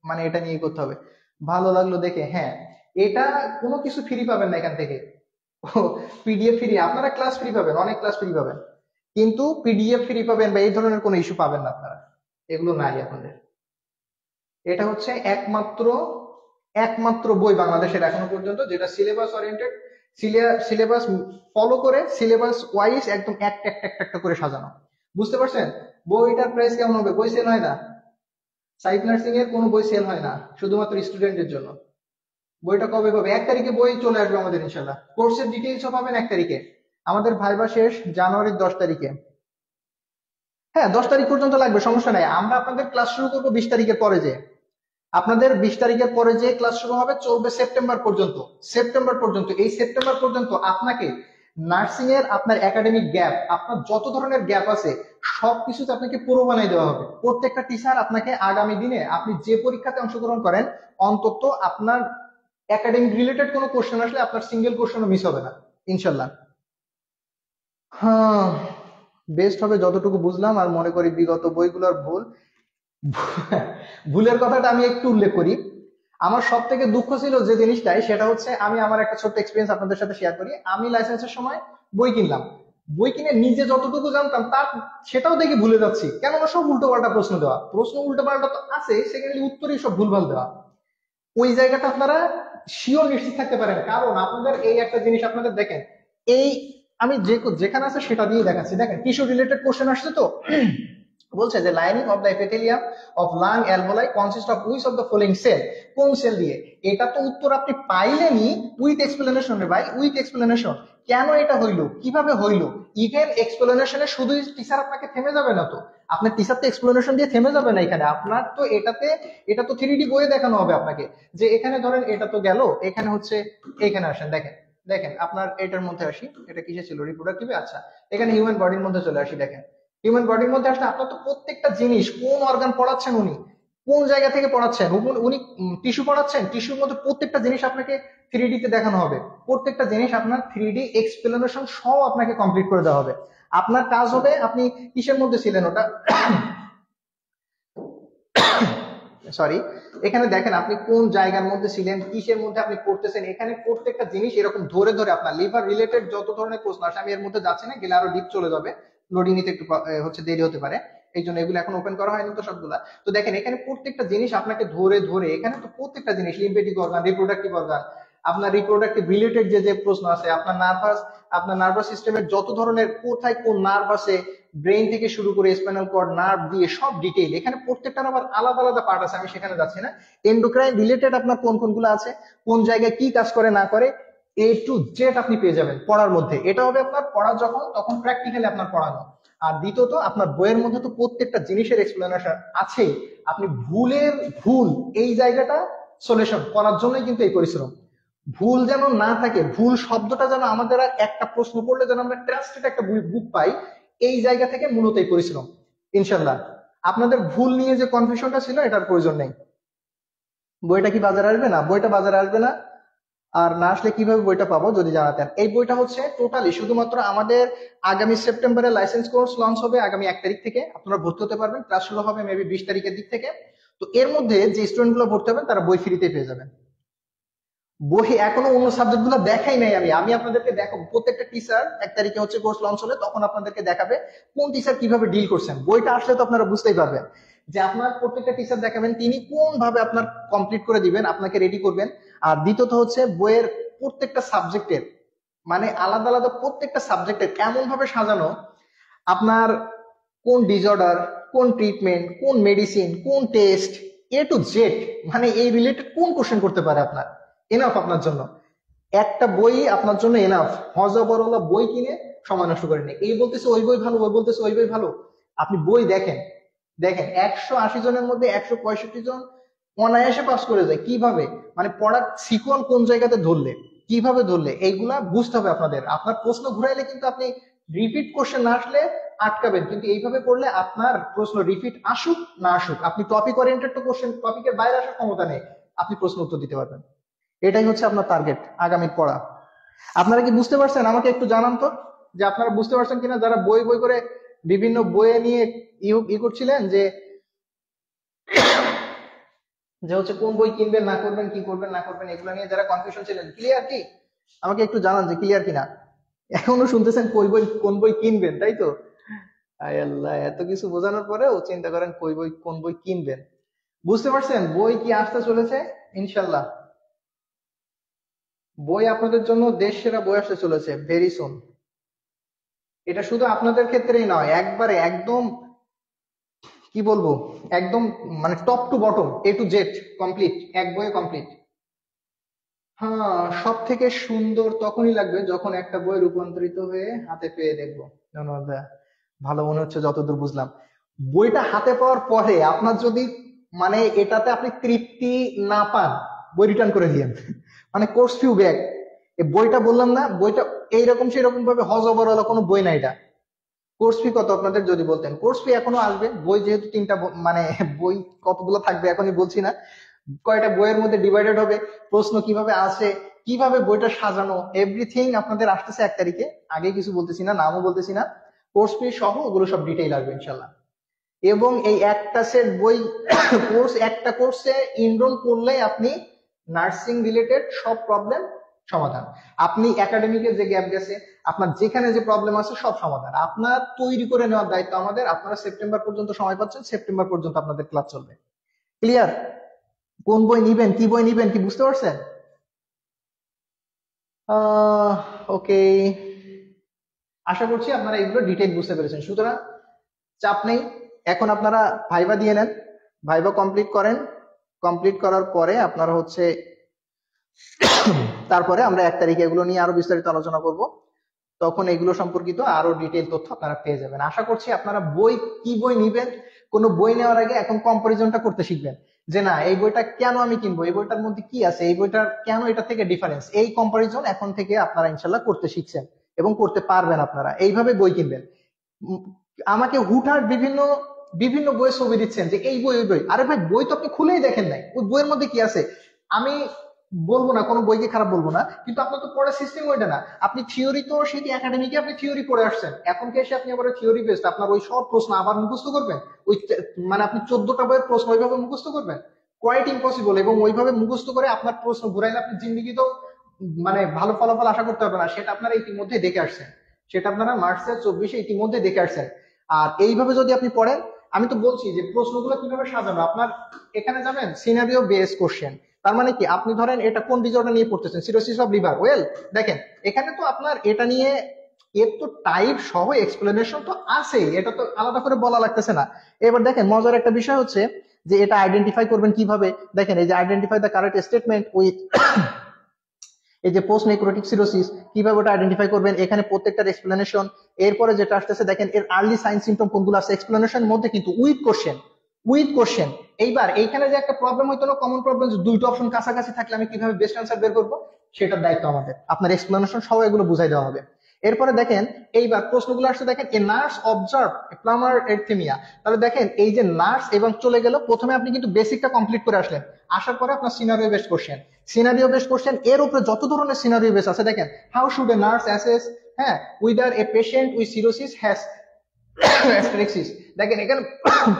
মানে এটা নিয়ে করতে হবে। ভালো লাগলো দেখে, হ্যাঁ, এটা কোনো কিছু ফ্রি পাবেন না এখান থেকে। পিডিএফ ফ্রি, আপনারা ক্লাস ফ্রি পাবেন, অনেক ক্লাস ফ্রি পাবেন, কিন্তু পিডিএফ ফ্রি পাবেন বা এই ধরনের কোনো ইস্যু পাবেন না আপনারা, এগুলো নাই আপনাদের। এটা হচ্ছে একমাত্র একমাত্র বই বাংলাদেশের এখনো পর্যন্ত যেটা সিলেবাস ওরিয়েন্টেড, সিলেবাস ফলো করে, সিলেবাস ওয়াইজ একদম একটা একটা একটা একটা করে সাজানো। বুঝতে পারছেন। বইটার প্রাইস কেমন হবে, বই সেল হয় না, সাইট নার্সিং এর কোনো বই সেল হয় না, শুধুমাত্র স্টুডেন্টদের জন্য। বইটা কবে পাবে, 1 তারিখে বই চলে আসবে আমাদের ইনশাল্লাহ, কোর্সের ডিটেইলসও পাবেন 1 তারিখে। আমাদের ভাইবা শেষ জানুয়ারির 10 তারিখে। হ্যাঁ, 10 তারিখ পর্যন্ত লাগবে, সমস্যা নাই, আমরা আপনাদের ক্লাস শুরু করবো 20 তারিখের পরে, যে আপনাদের 20 তারিখের পরে যে ক্লাস শুরু হবে, চলবে সেপ্টেম্বর পর্যন্ত। এই সেপ্টেম্বর পর্যন্ত আপনাকে নার্সিং এর আপনার একাডেমিক গ্যাপ, আপনার যত ধরনের গ্যাপ আছে সবকিছুতে আপনাকে পুরো বানাই দেওয়া হবে। প্রত্যেকটা টিচার আপনাকে আগামী দিনে আপনি যে পরীক্ষাতে অংশগ্রহণ করেন, অন্তত আপনার একাডেমিক রিলেটেড কোনো কোশ্চেন আসলে আপনার সিঙ্গেল কোশ্চেনও মিস হবে না ইনশাল্লাহ। হ্যাঁ, বেস্ট হবে যতটুকু বুঝলাম, আর মনে করি বিগত বইগুলোর ভুলের কথাটা আমি একটু উল্লেখ করি। আমার সব থেকে দুঃখ ছিল যে জিনিসটাই, সেটা হচ্ছে, আমি আমার একটা ছোট্ট এক্সপিরিয়েন্স আপনাদের সাথে শেয়ার করি। আমি লাইসেন্সের সময় বই কিনলাম, বই কিনে নিজে যতটুকু জানতাম তার সেটাও দেখে ভুলে যাচ্ছি, কেননা সব উল্টো পাল্টা প্রশ্ন উল্টো পাল্টা তো আছে, সেখানে উত্তরই সব ভুলভাল দেওয়া। ওই জায়গাটা আপনারা শিওর নিশ্চিত থাকতে পারেন, কারণ আপনাদের এই একটা জিনিস আপনাদের দেখেন, এই আমি যেখানে আছে সেটা দিয়ে দেখাচ্ছি। দেখেন টিস্যু রিলেটেড কোশ্চেন আসছে তো। বলছে যে lining of the epithelium of lung alveoli consist of which of the following cell, কোন সেল দিয়ে। এটা তো উত্তর আপনি পাইলেনই উইথ এক্সপ্লেনেশন রে ভাই, উইথ এক্সপ্লেনেশন। কেন এটা হইলো, কিভাবে হইলো, ইভেন এক্সপ্লেনেশনে শুধু টিচার আপনাকে থেমে যাবে না তো, আপনার টিচার তো এক্সপ্লেনেশন দিয়ে থেমে যাবে না এখানে, আপনার তো এটা তো 3D বইয়ে দেখানো হবে আপনাকে। যে এখানে ধরেন এটা তো গেল, এখানে হচ্ছে, এখানে আসেন দেখেন, দেখেন আপনার এটার মধ্যে আসি, এটা কিসে ছিল রিপ্রোডাক্টিভে, আচ্ছা এখানে হিউম্যান বডির মধ্যে চলে আসি। দেখেন হিউম্যান বডির মধ্যে আসলে আপনার তো প্রত্যেকটা জিনিস, কোন অর্গান পড়াচ্ছেন উনি, কোন জায়গা থেকে পড়াচ্ছেন উনি, টিস্যু পড়াচ্ছেন, টিস্যুর মধ্যে প্রত্যেকটা জিনিস আপনাকে 3D তে দেখানো হবে। প্রত্যেকটা জিনিস আপনার 3D এক্সপ্লেনেশন সহ আপনাকে কমপ্লিট করে দেওয়া হবে। আপনার কাজ হবে, আপনি কিসের মধ্যে ছিলেন ওটা, সরি, এখানে দেখেন আপনি কোন জায়গার মধ্যে ছিলেন, কিসের মধ্যে আপনি পড়তেছেন, এখানে প্রত্যেকটা জিনিস এরকম ধরে ধরে আপনার লিভার রিলেটেড যত ধরনের প্রশ্ন আসে, আমি এর মধ্যে যাচ্ছি না, গেলে আরো ডিপ চলে যাবে, লোডিং নিতে একটু হচ্ছে দেরি হতে পারে, এই জন্য এগুলো এখন ওপেন করা হয়নি তো সবগুলা। তো দেখেন এখানে প্রত্যেকটা জিনিস আপনাকে ধরে ধরে, এখানে তো প্রত্যেকটা জিনিস লিম্ফেটিক অর্গান, রিপ্রোডাক্টিভ অর্গান, আপনার রিপ্রোডাক্টিভ রিলেটেড যে যে প্রশ্ন আছে, আপনার নার্ভাস সিস্টেমের যত ধরনের কোথায় কোন নার্ভ আছে, ব্রেইন থেকে শুরু করে স্পাইনাল কর্ড, নার্ভ দিয়ে সব ডিটেইল, এখানে প্রত্যেকটার আবার আলাদা আলাদা পার্ট আছে, আমি সেখানে যাচ্ছি না। এন্ডোক্রাইন রিলেটেড আপনার কোন কোনগুলো আছে, কোন জায়গায় কি কাজ করে না করে, A to Z আপনি পেয়ে যাবেন পড়ার মধ্যে। এটা হবে আপনার পড়া যখন, তখন প্র্যাকটিক্যালি আপনার পড়ানো। আর দ্বিতীয়ত আপনার বইয়ের মধ্যে তো প্রত্যেকটা জিনিসের এক্সপ্লেনেশন আছেই, আপনি ভুল এই জায়গাটা সলিউশন করার জন্যই কিন্তু এই পরিশ্রম। ভুল যেন না থাকে, ভুল শব্দটা যেন আমাদের আর একটা প্রশ্ন করলে যেন আমরা ট্রাস্টেড একটা বুক পাই, এই জায়গা থেকে মূলত এই পরিশ্রম। ইনশাল্লাহ আপনাদের ভুল নিয়ে যে কনফিউশনটা ছিল এটার প্রয়োজন নেই। বইটা কি বাজারে আসবে না, বইটা বাজারে আসবে না, আর না আসলে কিভাবে বইটা পাবো যদি জানাতেন। এই বইটা হচ্ছে টোটালি শুধুমাত্র আমাদের আগামী সেপ্টেম্বরে লাইসেন্স কোর্স লঞ্চ হবে, আগামী 1 তারিখ থেকে আপনারা ভর্তি হতে পারবেন, ক্লাস শুরু হবে মেবি 20 তারিখের দিক থেকে। তো এর মধ্যে যে স্টুডেন্ট গুলো ভর্তি হবেন তারা বই ফ্রিতে পেয়ে যাবেন। বই এখনো অন্য সাবজেক্ট গুলো দেখাই নাই, আমি আপনাদেরকে দেখাবো, প্রত্যেকটা টিচার 1 তারিখে হচ্ছে কোর্স লঞ্চ হলে তখন আপনাদেরকে দেখাবে কোন টিচার কিভাবে ডিল করছেন। বইটা আসলে তো আপনারা বুঝতেই পারবেন যে আপনার প্রত্যেকটা টিচার দেখাবেন তিনি কোন ভাবে আপনার কমপ্লিট করে দিবেন, আপনাকে রেডি করবেন। আর দ্বিতীয়ত হচ্ছে বইয়ের প্রত্যেকটা সাবজেক্টের মানে আলাদা আলাদা প্রত্যেকটা সাবজেক্টের এমন ভাবে সাজানো, আপনার কোন ডিসঅর্ডার, কোন ট্রিটমেন্ট, কোন মেডিসিন, কোন টেস্ট, A to Z, মানে এই রিলেটেড কোন কোশ্চেন করতে পারে আপনার, এনাফ আপনার জন্য। একটা বই আপনার জন্য এনাফ। হজবরলা বই কিনে সময় নষ্ট করেন, এই বলতেছে ওই বই ভালো, ওই বলতেছে ওই বই ভালো। আপনি বই দেখেন, দেখেন 180 জনের মধ্যে 165 জন অনায়াসে পাস করে যায়। কিভাবে, মানে পড়ার সিকোয়েন্স কোন জায়গাতে ধরলে, কিভাবে ধরলে, এইগুলা বুঝতে হবে আপনাদের। আপনার প্রশ্ন ঘুরাইলে কিন্তু আপনি রিপিট কোশ্চেন না আসলে আটকাবেন, কিন্তু এইভাবে করলে আপনার প্রশ্ন রিপিট আসুক না আসুক, আপনি টপিক ওরিয়েন্টেড তো কোশ্চেন, টপিকের বাইরে আসার ক্ষমতা নেই, আপনি প্রশ্ন উত্তর দিতে পারবেন। এটাই হচ্ছে আপনার টার্গেট আগামীর পড়া। আপনারা কি বুঝতে পারছেন, আমাকে একটু জানান তো যে আপনারা বুঝতে পারছেন কিনা, যারা বই বই করে বিভিন্ন বইয়ে নিয়ে করছিলেন যে যে হচ্ছে কোন বই কিনবেন না করবেন, কি করবেন না করবেন, এগুলো নিয়ে যারা কনফিউশন ছিলেন, ক্লিয়ার কি? আমাকে একটু জানান যে ক্লিয়ার কিনা। এখনো শুনতেছেন কই বই কোন বই কিনবেন, তাই তো? আয় আল্লাহ, এত কিছু বোঝানোর পরেও চিন্তা করেন কই বই কোন বই কিনবেন। বুঝতে পারছেন বই কি আসতে চলেছে? ইনশাল্লাহ বই আপনাদের জন্য দেশ সেরা বই আসতে চলেছে ভেরি সুন। এটা শুধু আপনাদের ক্ষেত্রেই নয়, একবারে একদম কি বলবো, একদম মানে top to bottom A to Z complete, এক বইয়ে কমপ্লিট। হ্যাঁ, সব থেকে সুন্দর তখনই লাগবে যখন একটা বই রূপান্তরিত হয়ে হাতে পেয়ে দেখবো। ধন্যবাদ ভাইয়া। ভালো মনে হচ্ছে যতদূর বুঝলাম। বইটা হাতে পাওয়ার পরে আপনার যদি মানে এটাতে আপনি তৃপ্তি না পান, বই রিটার্ন করে দিয়েন। মানে কোর্স ফিউ ব্যাক। এই বইটা বললাম না, বইটা এইরকম সেরকম ভাবে হজবরওয়ালা কোনো বই না এটা। কোর্স ফি কত আপনাদের যদি বলতেন। কোর্স ফি এখনো আসবে, বই যেহেতু তিনটা মানে বই কতগুলো থাকবে এখনই বলছি না, কয়টা বইয়ের মধ্যে ডিভাইডেড হবে, প্রশ্ন কিভাবে আসে, কিভাবে বইটা সাজানো, এভরিথিং আপনাদের আসতেছে 1 তারিখে। আগে কিছু বলতেছি না, নামও বলতেছি না, কোর্স ফি সহ ওগুলো সব ডিটেইল আসবে ইনশাল্লাহ। এবং এই একটা সেট বই কোর্স, একটা কোর্সে ইনরোল করলে আপনি নার্সিং রিলেটেড সব প্রবলেম সমাধান। আপনি একাডেমিকে যে গ্যাপ গেছে, আপনার যেখানে যে প্রবলেম আছে সব সমাধান আপনার তৈরি করে নেওয়ার দায়িত্ব আমাদের। আপনারা সেপ্টেম্বর পর্যন্ত সময় পাচ্ছেন, সেপ্টেম্বর পর্যন্ত আপনাদের ক্লাস চলবে। ক্লিয়ার? কোন বই নিবেন, কি বই নিবেন, কি বুঝতে পারছেন? ওকে, আশা করছি আপনারা এগুলো ডিটেইল বুঝতে পেরেছেন। সুতরাং চাপ নেই, এখন আপনারা ভাইবা দিয়ে নেন, ভাইবা কমপ্লিট করেন। কমপ্লিট করার পরে আপনারা হচ্ছে তারপরে আমরা 1 তারিখে এগুলো নিয়ে আরো বিস্তারিত আলোচনা করব। তখন এগুলো সম্পর্কিত আরো ডিটেইল তথ্য আপনারা পেয়ে যাবেন। আশা করছি আপনারা কি বই নিবেন, কোনো বই নেওয়ার আগে এখন কম্পারিজনটা করতে শিখবেন, যে না এই বইটা কেন আমি কিনবো, এই বইটার মধ্যে কি আছে, এই বইটার কেন এটা থেকে ডিফারেন্স, এই কম্পারিজন এখন থেকে আপনারা ইনশাল্লাহ করতে শিখছেন এবং করতে পারবেন। আপনারা এইভাবে বই কিনবেন। আমাকে হুটহাট বিভিন্ন বিভিন্ন বইয়ের ছবি দিচ্ছেন যে এই বই ওই বই, আরে ভাই বই তো আপনি খুলেই দেখেন নাই, ওই বইয়ের মধ্যে কি আছে। আমি বলবো না, কোনো বইকে খারাপ বলবো না, কিন্তু আপনার তো পড়ার সিস্টেম ওইটা না। আপনি থিওরি তো সেটি একাডেমিকে আপনি থিওরি পড়ে আসছেন, এখন কি এসে আপনি আবার থিওরি বেসড আপনার ওই সব প্রশ্ন আবার মুখস্থ করবেন? ওই মানে আপনি 14টা বইয়ের প্রশ্ন ওইভাবে মুখস্থ করবেন? Quite impossible. এবং ওইভাবে মুখস্থ করে আপনার প্রশ্ন ঘুরাইলে আপনি জিন্দিগিতেও মানে ভালো ফলাফল আশা করতে পারবেন না। সেটা আপনারা ইতিমধ্যে দেখে আসছেন, সেটা আপনারা মার্চের 24-এ ইতিমধ্যে দেখে আসছেন। আর এইভাবে যদি আপনি পড়েন, আমি তো বলছি যে প্রশ্নগুলো কিভাবে সাজানো, আপনার এখানে যাবেন সিনারিও বেস কোশ্চেন। তার মানে কি, আপনি ধরেন এটা কোন ডিসঅর্ডার নিয়ে পড়তেছেন, সিরোসিস অফ লিভার, ওয়েল দেখেন এখানে তো আপনার এটা নিয়ে এর তো টাইপ সহ এক্সপ্লেনেশন তো আছে, এটা তো আলাদা করে বলা লাগতেছে না। এবার দেখেন মজার একটা বিষয় হচ্ছে যে এটা আইডেন্টিফাই করবেন কিভাবে। দেখেন এই যে identify the correct statement with এই যে পোস্ট নেক্রোটিক সিরোসিস, কিভাবে ওটা আইডেন্টিফাই করবেন, এখানে প্রত্যেকটার এক্সপ্লেনেশন। এরপরে যেটা আসতেছে দেখেন এর আর্লি সাইন সিমটম কোনগুলো আছে, এক্সপ্লেনেশনের মধ্যে কিন্তু উইথ কোশ্চেন, উইথ কোশ্চেন। এইবার এইখানে যে একটা প্রবলেম হইতো না, কমন প্রবলেম, দুইটা অপশন কাছাকাছি থাকলে আমি কিভাবে বেস্ট অ্যান্সার বের করবো, সেটার দায়িত্ব আমাদের। আপনার এক্সপ্লেনেশন সহ এগুলো বুঝাই দেওয়া হবে। এরপরে দেখেন এইবার প্রশ্নগুলো আসছে, দেখেন এ নার্স অবজার্ভ প্লামার এরথেমিয়া। তাহলে দেখেন এই যে নার্স এবং চলে গেল, প্রথমে আপনি কিন্তু বেসিকটা কমপ্লিট করে আসলেন, আসার পরে আপনার scenario based question, scenario based question এর উপরে যত ধরনের সিনারিও বেস আছে দেখেন, how should a nurse assess, হ্যাঁ, whether a patient with cirrhosis has asterixis. দেখেন এখানে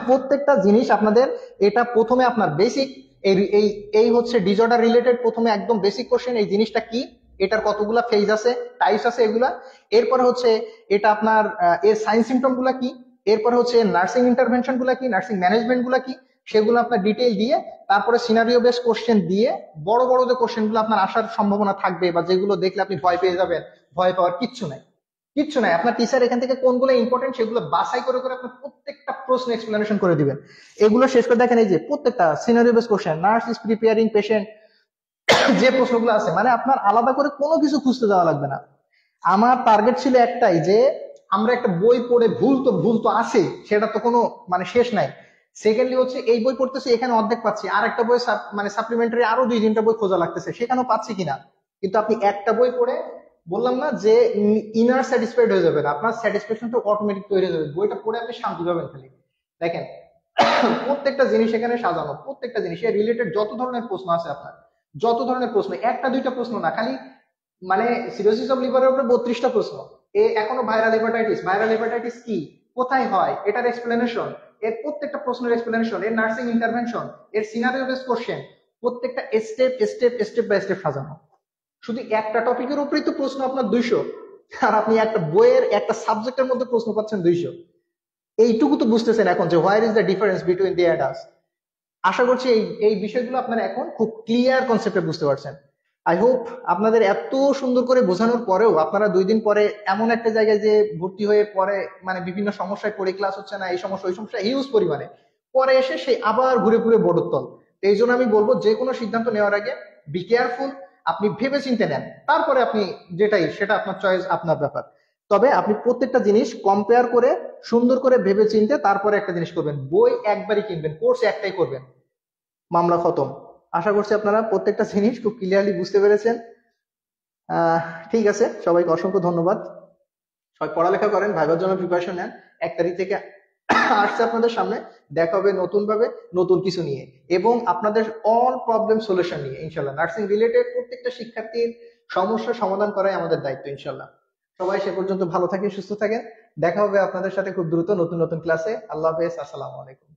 প্রত্যেকটা জিনিস আপনাদের, এটা প্রথমে আপনার বেসিক, এই এই এই হচ্ছে ডিসঅর্ডার রিলেটেড প্রথমে একদম বেসিক কোশ্চেন, এই জিনিসটা কি, এটার কতগুলা ফেজ আছে, টাইপস আছে এগুলা। এরপরে হচ্ছে এটা আপনার এর সাইন সিমটম গুলা কি, এরপরে হচ্ছে নার্সিং ইন্টারভেনশন গুলা কি, নার্সিং ম্যানেজমেন্ট গুলা কি, সেগুলো আপনার ডিটেইল দিয়ে, তারপরে সিনারিও বেস কোশ্চেন দিয়ে, বড় বড় যে কোশ্চেন গুলো আপনার আসার সম্ভাবনা থাকবে বা যেগুলো দেখলে আপনি ভয় পেয়ে যাবেন, ভয় পাওয়ার কিচ্ছু নাই, কিচ্ছু নাই। আপনার টিচার এখান থেকে কোনগুলো ইম্পর্টেন্ট সেগুলো বাছাই করে করে আপনার প্রত্যেকটা প্রশ্ন এক্সপ্লেনেশন করে দিবেন। এগুলো শেষ করে দেখেন এই যে প্রত্যেকটা scenario base question, nurse is preparing patient, যে প্রশ্নগুলো আছে, মানে আপনার আলাদা করে কোনো কিছু খুঁজতে যাওয়া লাগবে না। আমার টার্গেট ছিল একটাই, যে আমরা একটা বই পড়ে ভুল তো আছে, সেটা তো কোনো মানে শেষ নাই। সেকেন্ডলি হচ্ছে এই বই পড়তেছি, এখানে অর্ধেক পাচ্ছি, আর একটা বই মানে সাপ্লিমেন্টারি আরো 2-3টা বই খোঁজা লাগতেছে, সেখানেও পাচ্ছি কিনা। কিন্তু আপনি একটা বই পড়ে, বললাম না যে ইনার স্যাটিসফাইড হয়ে যাবেন, আপনার স্যাটিসফ্যাকশন তো অটোমেটিক তৈরি হয়ে যাবে, বইটা পড়ে আপনি শান্তি পাবেন খালি। দেখেন প্রত্যেকটা জিনিস এখানে সাজানো, প্রত্যেকটা জিনিস এর রিলেটেড যত ধরনের প্রশ্ন আছে আপনার, যত ধরনের প্রশ্ন, একটা দুইটা প্রশ্ন না, খালি মানে সিরোসিস অফ লিভারের উপরে 32টা প্রশ্ন। এখনো ভাইরাল হেপাটাইটিস, ভাইরাল হেপাটাইটিস কি, কোথায় হয়, এটার এক্সপ্লেনেশন, এর প্রত্যেকটা প্রশ্নের এক্সপ্লেনেশন, এর নার্সিং ইন্টারভেনশন, এর সিনারিও বেস কোশ্চেন, প্রত্যেকটা স্টেপ বাই স্টেপ সাজানো। শুধু একটা টপিকের উপরেই তো প্রশ্ন আপনার 200, আর আপনি একটা বইয়ের একটা সাবজেক্টের মধ্যে প্রশ্ন পাচ্ছেন 200। এইটুকু তো বুঝতেছেন এখন যে where is the difference between the অ্যাডাস। আশা করছি এই এই বিষয়গুলো আপনারা এখন খুব ক্লিয়ার কনসেপ্টে বুঝতে পারছেন। আই হোপ আপনাদের এত সুন্দর করে বোঝানোর পরেও আপনারা 2 দিন পরে এমন একটা জায়গায় যে ভর্তি হয়ে পরে মানে বিভিন্ন সমস্যায় পড়ে, ক্লাস হচ্ছে না, এই সমস্যা ওই সমস্যা হিউজ পরিমাণে, পরে এসে সেই আবার ঘুরে ঘুরে বড়তল। এই জন্য আমি বলবো যে কোনো সিদ্ধান্ত নেওয়ার আগে বি কেয়ারফুল, আপনি ভেবে চিন্তে নেন, তারপরে আপনি যেটাই সেটা আপনার চয়েস, আপনার ব্যাপার। তবে আপনি প্রত্যেকটা জিনিস কম্পেয়ার করে সুন্দর করে ভেবে চিনতে তারপরে একটা জিনিস করবেন, বই একবারই কিনবেন, কোর্স একটাই করবেন, মামলা খতম। আশা করছি আপনারা প্রত্যেকটা জিনিস খুব ক্লিয়ারলি বুঝতে পেরেছেন। আহ ঠিক আছে, সবাইকে অসংখ্য ধন্যবাদ। সবাই পড়ালেখা করেন, ভাইবার জন্য প্রিপারেশন নেন। 1 তারিখ থেকে আসছে আপনাদের সামনে, দেখা হবে নতুন ভাবে নতুন কিছু নিয়ে, এবং আপনাদের অল প্রবলেম সলিউশন নিয়ে ইনশাল্লাহ। নার্সিং রিলেটেড প্রত্যেকটা শিক্ষার্থীর সমস্যার সমাধান করাই আমাদের দায়িত্ব ইনশাল্লাহ। সবাই সে পর্যন্ত ভালো থাকেন, সুস্থ থাকেন, দেখা হবে আপনাদের সাথে খুব দ্রুত নতুন নতুন ক্লাসে। আল্লাহ হাফেজ, আসসালামু আলাইকুম।